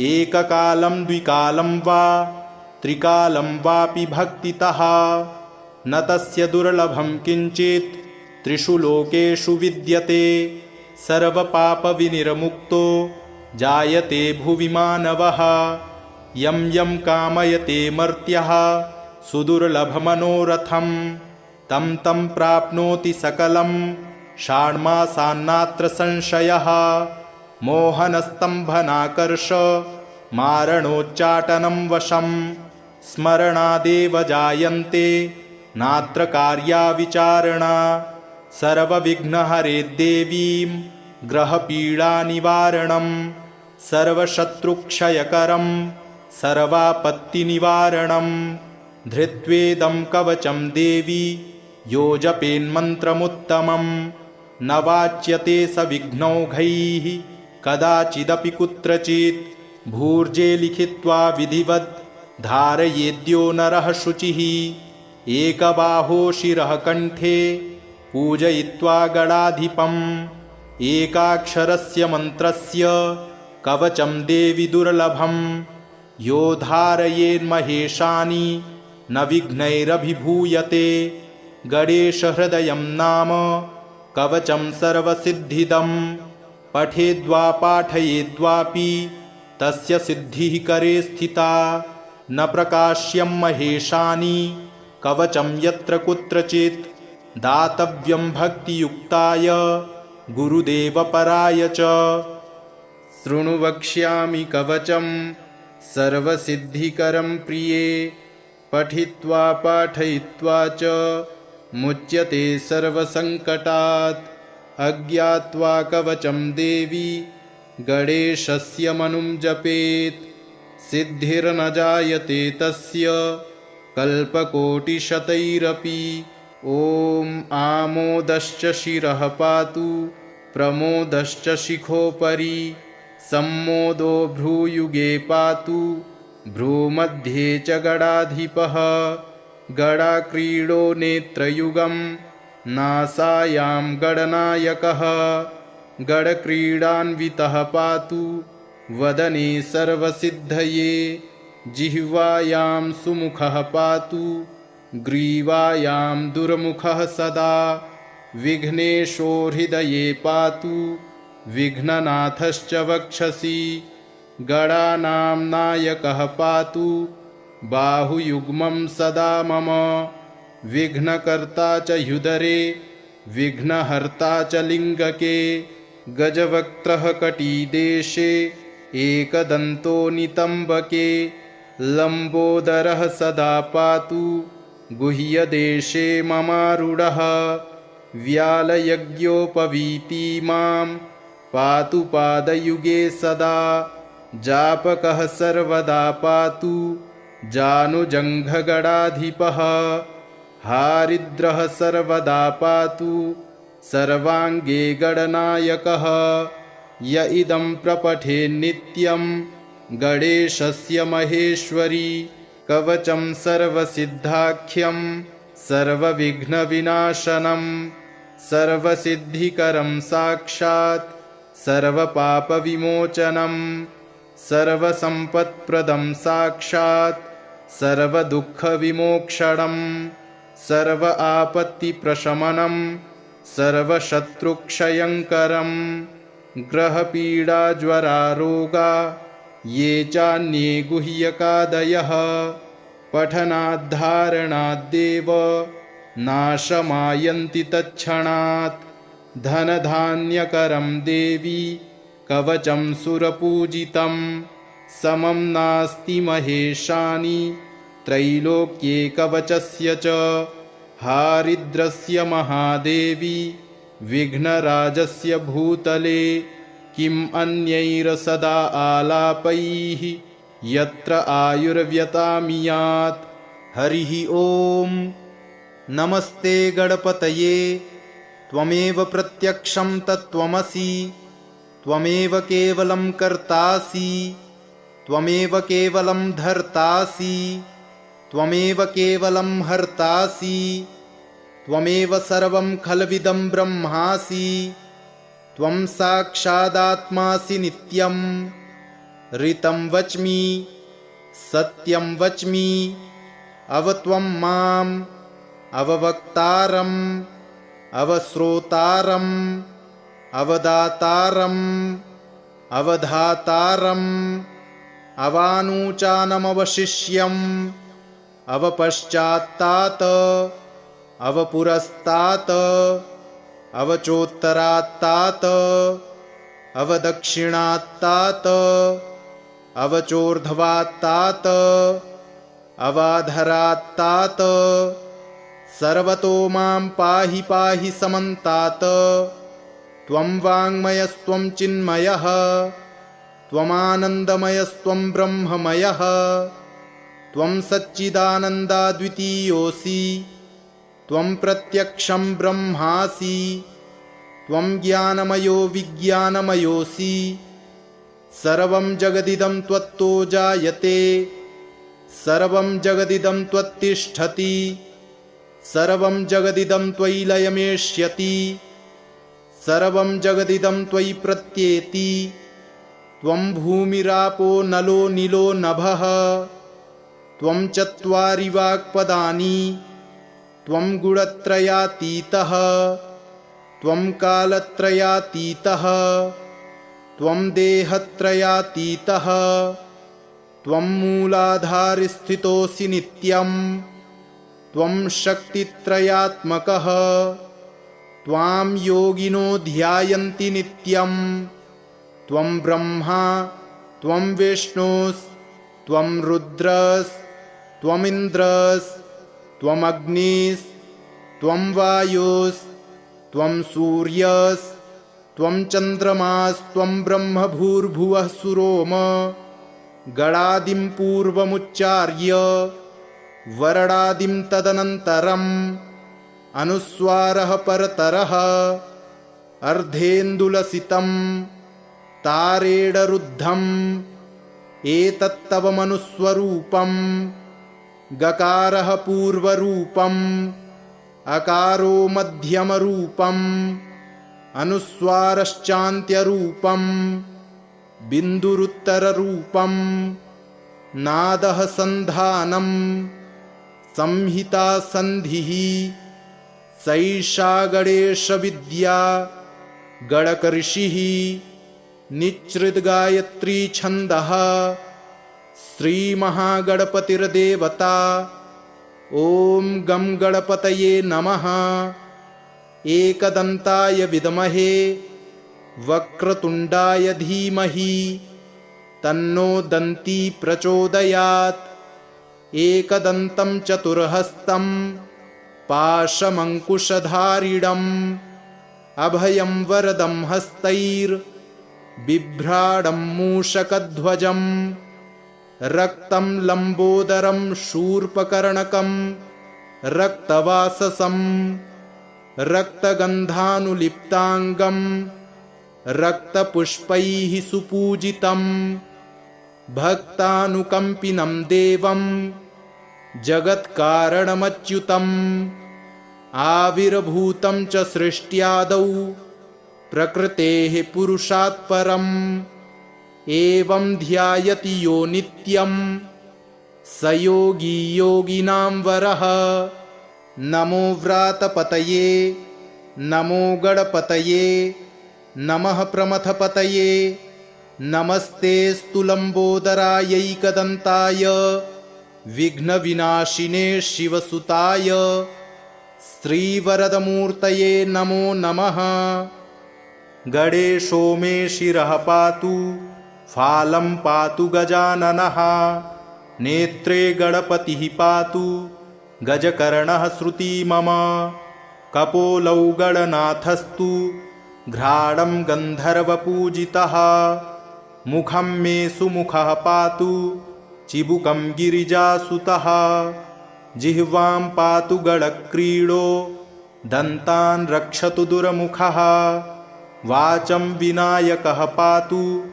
एककालं द्विकालं वा त्रिकालं वापि भक्तितः न तस्य दुर्लभं किञ्चित् त्रिषु लोकेषु विद्यते सर्वपापविनिर्मुक्तो जायते भुवि मानवः यं यं कामयते मर्त्यः सुदुर्लभमनोरथं तं तं प्राप्नोति सकलं षाण्मासान्नात्र संशयः मोहनस्तम्भनाकर्ष मारणोच्चाटनं वशं स्मरणादेव जायन्ते नात्र कार्या विचारणा सर्वविघ्नहरे देवीं ग्रहपीडानिवारणं सर्वशत्रुक्षयकरं सर्वापत्तिनिवारणं धृत्वेदं कवचं देवी यो जपेन्मन्त्रमुत्तमं न वाच्यते स विघ्नौघैः कदाचिदपि कुत्रचित् भूर्जे लिखित्वा विधिवत् धारयेद्यो नरः शुचिः एकबाहो शिरः कण्ठे पूजयित्वा गणाधिपम् एकाक्षरस्य मन्त्रस्य कवचं देवि दुर्लभं यो धारयेन्महेशानि न विघ्नैरभिभूयते गणेशहृदयं नाम कवचं सर्वसिद्धिदं पठेद्वा पाठयेद्वापि तस्य सिद्धिः करे स्थिता न प्रकाश्यं महेशानि कवचं यत्र कुत्रचित् दातव्यं भक्तियुक्ताय गुरुदेवपराय च शृणु वक्ष्यामि कवचं सर्वसिद्धिकरं प्रिये पठित्वा पाठयित्वा च मुच्यते सर्वसङ्कटात् अज्ञात्वा कवचं देवी गणेशस्य मनुं जपेत् सिद्धिर्न जायते तस्य कल्पकोटिशतैरपि ॐ आमोदश्च शिरः पातु प्रमोदश्च शिखोपरि सम्मोदो भ्रूयुगे पातु भ्रूमध्ये च गणाधिपः गणाक्रीडो नेत्रयुगं नासायां गणनायकः गणक्रीडान्वितः पातु वदने सर्वसिद्धये जिह्वायां सुमुखः पातु ग्रीवायां दुर्मुखः सदा विघ्नेशो हृदये पातु विघ्ननाथश्च वक्षसि गणानां नायकः पातु बाहुयुग्मं सदा मम विघ्नकर्ता च ह्युदरे विघ्नहर्ता च लिङ्गके गजवक्त्रः कटीदेशे एकदन्तो नितम्बके लम्बोदरः सदा पातु गुह्यदेशे ममारूढः व्यालयज्ञोपवीति मां पातु पादयुगे सदा जापकः सर्वदा पातु जानुजङ्घगणाधिपः हारिद्रः सर्वदा पातु सर्वाङ्गे गणनायकः य इदं प्रपठेन्नित्यं गणेशस्य महेश्वरी कवचं सर्वसिद्धाख्यं सर्वविघ्नविनाशनं सर्वसिद्धिकरं साक्षात् सर्वपापविमोचनं सर्वसम्पत्प्रदं साक्षात् सर्वदुःखविमोक्षणं सर्व आपत्तिप्रशमनं सर्वशत्रुक्षयङ्करं ग्रहपीडाज्वरारोगा ये चान्ये गुह्यकादयः पठनाद्धारणाद्देव नाशमायन्ति तत्क्षणात् धनधान्यकरं देवी कवचं सुरपूजितं समं नास्ति महेशानि त्रैलोक्ये कवचस्य च हारिद्रस्य महादेवी विघ्नराजस्य भूतले किम् अन्यैर्सदा आलापैः यत्र आयुर्व्यतामियात्। हरिः ॐ। नमस्ते गणपतये त्वमेव प्रत्यक्षं तत्त्वमसि त्वमेव केवलं कर्तासि त्वमेव केवलं धर्तासि त्वमेव केवलं हर्तासि त्वमेव सर्वं खल्विदं ब्रह्मासि त्वं साक्षादात्मासि नित्यं ऋतं वच्मि सत्यं वच्मि अवत्वं माम् अववक्तारम् अवश्रोतारम् अवदातारम् अवधातारम् अवानुचानमवशिष्यम् अवपश्चात्तात् अवपुरस्तात् अवचोत्तरात्तात् अवदक्षिणात्तात् अवचोर्ध्वात्तात् अवाधरात्तात् सर्वतो मां पाहि पाहि समन्तात्। त्वं वाङ्मयस्त्वं चिन्मयः त्वमानन्दमयस्त्वं ब्रह्ममयः त्वं सच्चिदानन्दाद्वितीयोऽसि त्वं प्रत्यक्षं ब्रह्मासि त्वं ज्ञानमयो विज्ञानमयोऽसि। सर्वं जगदिदं त्वत्तो जायते सर्वं जगदिदं त्वत्तिष्ठति सर्वं जगदिदं त्वयि लयमेष्यति सर्वं जगदिदं त्वयि प्रत्येति। त्वं भूमिरापो नलो नीलो नभः त्वं चत्वारि वाक्पदानि त्वं गुणत्रयातीतः त्वं कालत्रयातीतः त्वं देहत्रयातीतः त्वं मूलाधारस्थितोऽसि नित्यं त्वं शक्तित्रयात्मकः त्वां योगिनो ध्यायन्ति नित्यं। त्वं ब्रह्मा त्वं विष्णुस्त्वं रुद्रस्त्वमिन्द्रस्त्वम् अग्निस्त्वं वायुस्त्वं सूर्यस्त्वं चन्द्रमास्त्वं ब्रह्म भूर्भुवः सुरोम। गणादिं पूर्वमुच्चार्य वरणादिं तदनन्तरम् अनुस्वारः परतरः अर्धेन्दुलसितं तारेणरुद्धम् एतत्तव मनुस्वरूपम्। गकारः पूर्वरूपम् अकारो मध्यमरूपम् अनुस्वारश्चान्त्यरूपम् बिन्दुरुत्तररूपम्। नादः सन्धानम् संहिता सन्धिः सैषा गणेशविद्या गणकऋषिः निच्छृद्गायत्री छन्दः श्रीमहागणपतिर्देवता। ॐ गं गणपतये नमः। एकदन्ताय विद्महे वक्रतुण्डाय धीमहि तन्नो दन्ती प्रचोदयात्। एकदन्तं चतुर्हस्तं पाशमङ्कुशधारिणम् अभयं वरदं हस्तैर्बिभ्राणं मूषकध्वजम् रक्तं लम्बोदरं शूर्पकर्णकं रक्तवाससं रक्तगन्धानुलिप्ताङ्गं रक्तपुष्पैः सुपूजितं भक्तानुकम्पिनं देवं जगत्कारणमच्युतम्। आविर्भूतं च सृष्ट्यादौ प्रकृतेः पुरुषात् परम् एवं ध्यायति यो नित्यं स योगी योगिनां वरः। नमो व्रातपतये नमो गणपतये नमः प्रमथपतये नमस्तेऽस्तु लम्बोदरायैकदन्ताय विघ्नविनाशिने शिवसुताय श्रीवरदमूर्तये नमो नमः। गणेशो मे शिरः पातु फालं पातु गजाननः नेत्रे गणपतिः पातु गजकर्णः श्रुती मम। कपोलौ गणनाथस्तु घ्राणं गन्धर्वपूजितः मुखं मे सुमुखः पातु चिबुकं गिरिजासुतः। जिह्वां पातु गणक्रीडो दन्तान् रक्षतु दुर्मुखः। वाचं विनायकः पातु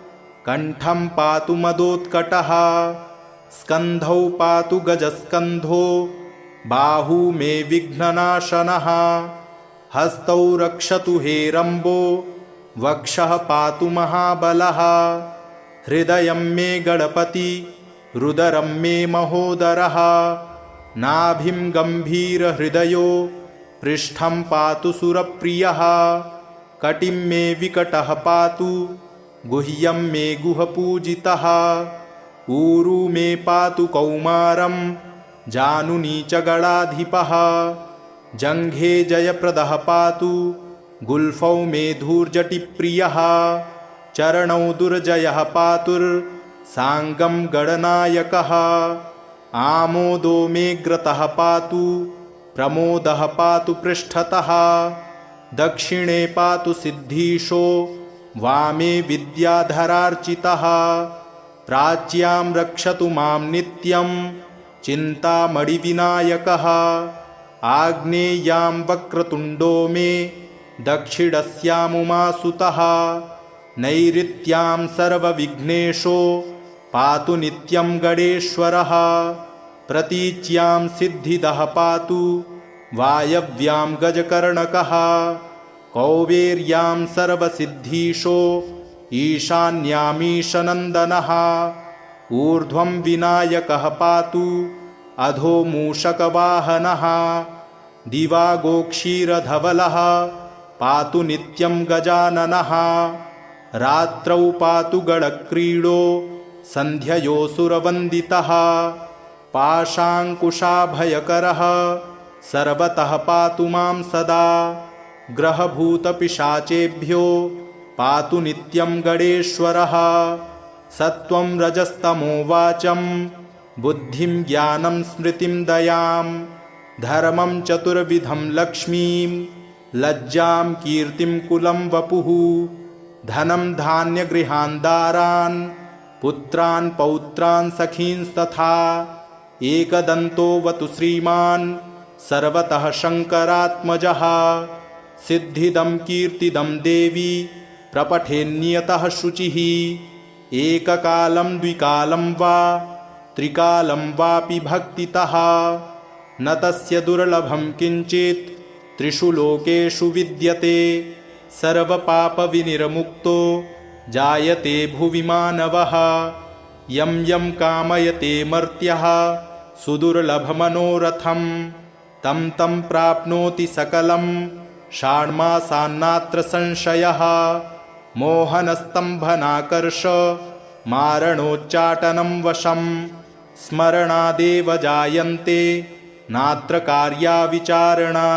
कण्ठं पातु मदोत्कटः। स्कन्धौ पातु गजस्कन्धो बाहू मे विघ्ननाशनः। हस्तौ रक्षतु हेरम्बो वक्षः पातु महाबलः। हृदयं मे गणपति रुदरं मे महोदरः। नाभिं गम्भीरहृदयो पृष्ठं पातु सुरप्रियः। कटिं मे विकटः पातु गुह्यं मे गुहपूजितः। ऊरू मे पातु कौमारं जानुनी च गणाधिपः जङ्घे जयप्रदः पातु गुल्फौ मे धूर्जटिप्रियः चरणौ दुर्जयः पातुर्साङ्गं गणनायकः आमोदो मेऽग्रतः पातु प्रमोदः पातु पृष्ठतः दक्षिणे पातु सिद्धीशो वामे विद्याधरार्चितः प्राच्यां रक्षतु मां नित्यं चिन्तामणिविनायकः आग्नेयां वक्रतुण्डो मे दक्षिणस्यामुमासुतः नैऋत्यां सर्वविघ्नेशो पातु नित्यं गणेश्वरः प्रतीच्यां सिद्धिदः पातु वायव्यां गजकर्णकः कौबेर्यां सर्वसिद्धीशो ईशान्यामीशनन्दनः ऊर्ध्वं विनायकः पातु अधो मूषकवाहनः दिवागोक्षीरधवलः पातु नित्यं गजाननः रात्रौ पातु गणक्रीडो सन्ध्ययोऽसुरवन्दितः पाशाङ्कुशाभयकरः सर्वतः पातु मां सदा ग्रहभूतपिशाचेभ्यो पातु नित्यं गणेश्वरः सत्त्वं रजस्तमो वाचं बुद्धिं ज्ञानं स्मृतिं दयां धर्मं चतुर्विधं लक्ष्मीं लज्जां कीर्तिं कुलं वपुः धनं धान्यगृहान् दारान् पुत्रान् पौत्रान् सखींस्तथा एकदन्तोऽवतु श्रीमान् सर्वतः शङ्करात्मजः सिद्धिदं कीर्तिदं देवी प्रपठेन्नियतः शुचिः एककालं द्विकालं वा त्रिकालं वापि भक्तितः न तस्य दुर्लभं किञ्चित् त्रिषु लोकेषु विद्यते सर्वपापविनिर्मुक्तो जायते भुवि मानवः यं यं कामयते मर्त्यः सुदुर्लभमनोरथं तं तं प्राप्नोति सकलं षाण्मासान्नात्र संशयः मोहनस्तम्भनाकर्ष मारणोच्चाटनं वशं स्मरणादेव जायन्ते नात्र कार्या विचारणा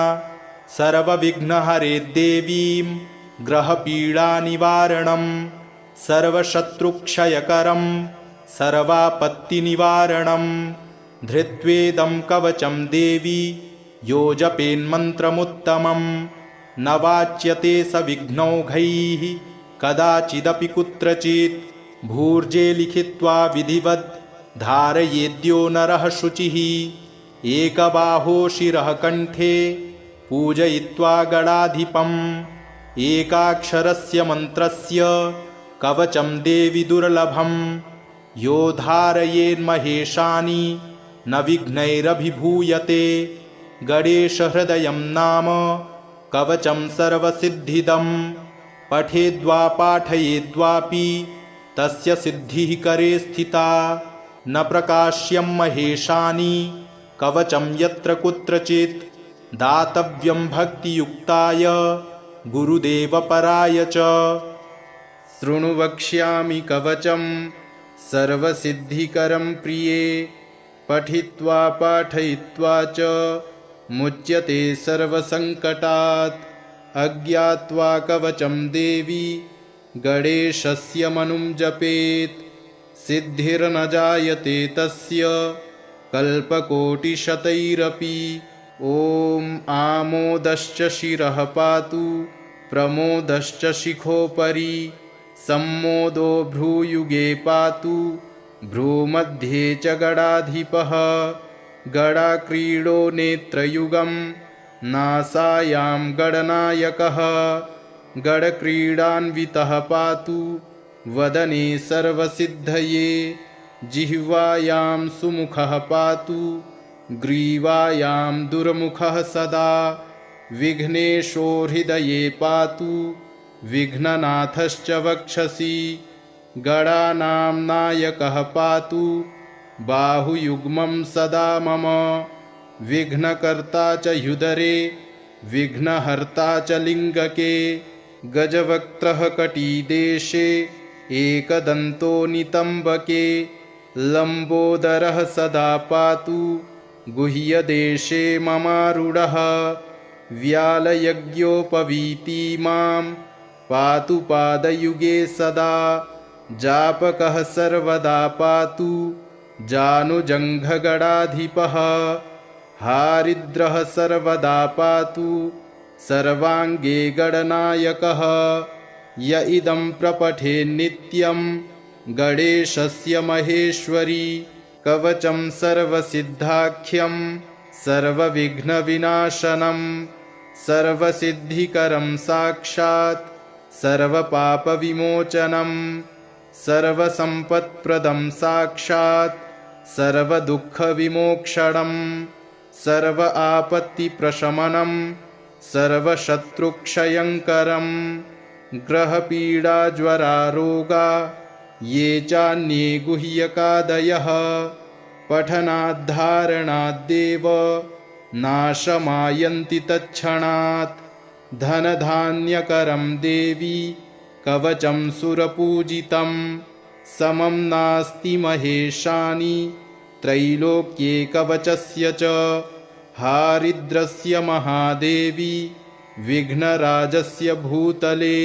सर्वविघ्नहरे देवीं ग्रहपीडानिवारणं सर्वशत्रुक्षयकरं सर्वापत्तिनिवारणं धृत्वेदं कवचं देवी यो जपेन्मन्त्रमुत्तमं न वाच्यते स विघ्नौघैः कदाचिदपि कुत्रचित् भूर्जे लिखित्वा विधिवद् धारयेद्यो नरः शुचिः एकबाहो शिरः कण्ठे पूजयित्वा गणाधिपम् एकाक्षरस्य मन्त्रस्य कवचं देवि दुर्लभं यो धारयेन्महेशानि न विघ्नैरभिभूयते गणेशहृदयं नाम कवचं सर्वसिद्धिदं पठेद्वा पाठयेद्वापि तस्य सिद्धिः करे स्थिता न प्रकाश्यं महेशानि कवचं यत्र कुत्रचित् दातव्यं भक्तियुक्ताय गुरुदेवपराय च शृणु वक्ष्यामि कवचं सर्वसिद्धिकरं प्रिये पठित्वा पाठयित्वा च मुच्यते सर्वसङ्कटात् अज्ञात्वा कवचं देवी गणेशस्य मनुं जपेत् सिद्धिर्न जायते तस्य कल्पकोटिशतैरपि ॐ आमोदश्च शिरः पातु प्रमोदश्च शिखोपरि सम्मोदो भ्रूयुगे पातु भ्रूमध्ये च गणाधिपः गणाक्रीडो नेत्रयुगं नासायां गणनायकः गणक्रीडान्वितः पातु वदने सर्वसिद्धये जिह्वायां सुमुखः पातु ग्रीवायां दुर्मुखः सदा विघ्नेशो हृदये पातु विघ्ननाथश्च वक्षसि गणानां नायकः पातु बाहुयुग्मं सदा मम विघ्नकर्ता च ह्युदरे विघ्नहर्ता च लिङ्गके गजवक्त्रः कटीदेशे एकदन्तो नितम्बके लम्बोदरः सदा पातु गुह्यदेशे ममारूढः व्यालयज्ञोपवीति मां पातु पादयुगे सदा जापकः सर्वदा पातु जानुजङ्घगणाधिपः हारिद्रः सर्वदा पातु सर्वाङ्गे गणनायकः य इदं प्रपठे नित्यं गणेशस्य महेश्वरी कवचं सर्वसिद्धाख्यं सर्वविघ्नविनाशनं सर्वसिद्धिकरं साक्षात् सर्वपापविमोचनं सर्वसम्पत्प्रदं साक्षात् सर्वदुःखविमोक्षणं सर्व आपत्तिप्रशमनं सर्वशत्रुक्षयङ्करं ग्रहपीडाज्वरारोगा ये चान्ये गुह्यकादयः पठनाद्धारणाद्देव नाशमायन्ति तत्क्षणात् धनधान्यकरं देवी कवचं सुरपूजितं समं नास्ति महेशानि त्रैलोक्ये कवचस्य च हारिद्रस्य महादेवी विघ्नराजस्य भूतले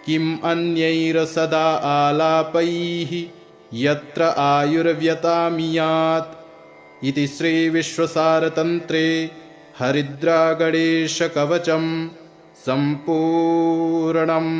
किम् अन्यैर्सदा आलापैः यत्र आयुर्व्यतामियात् इति श्रीविश्वसारतन्त्रे हरिद्रागणेशकवचं सम्पूर्णम्।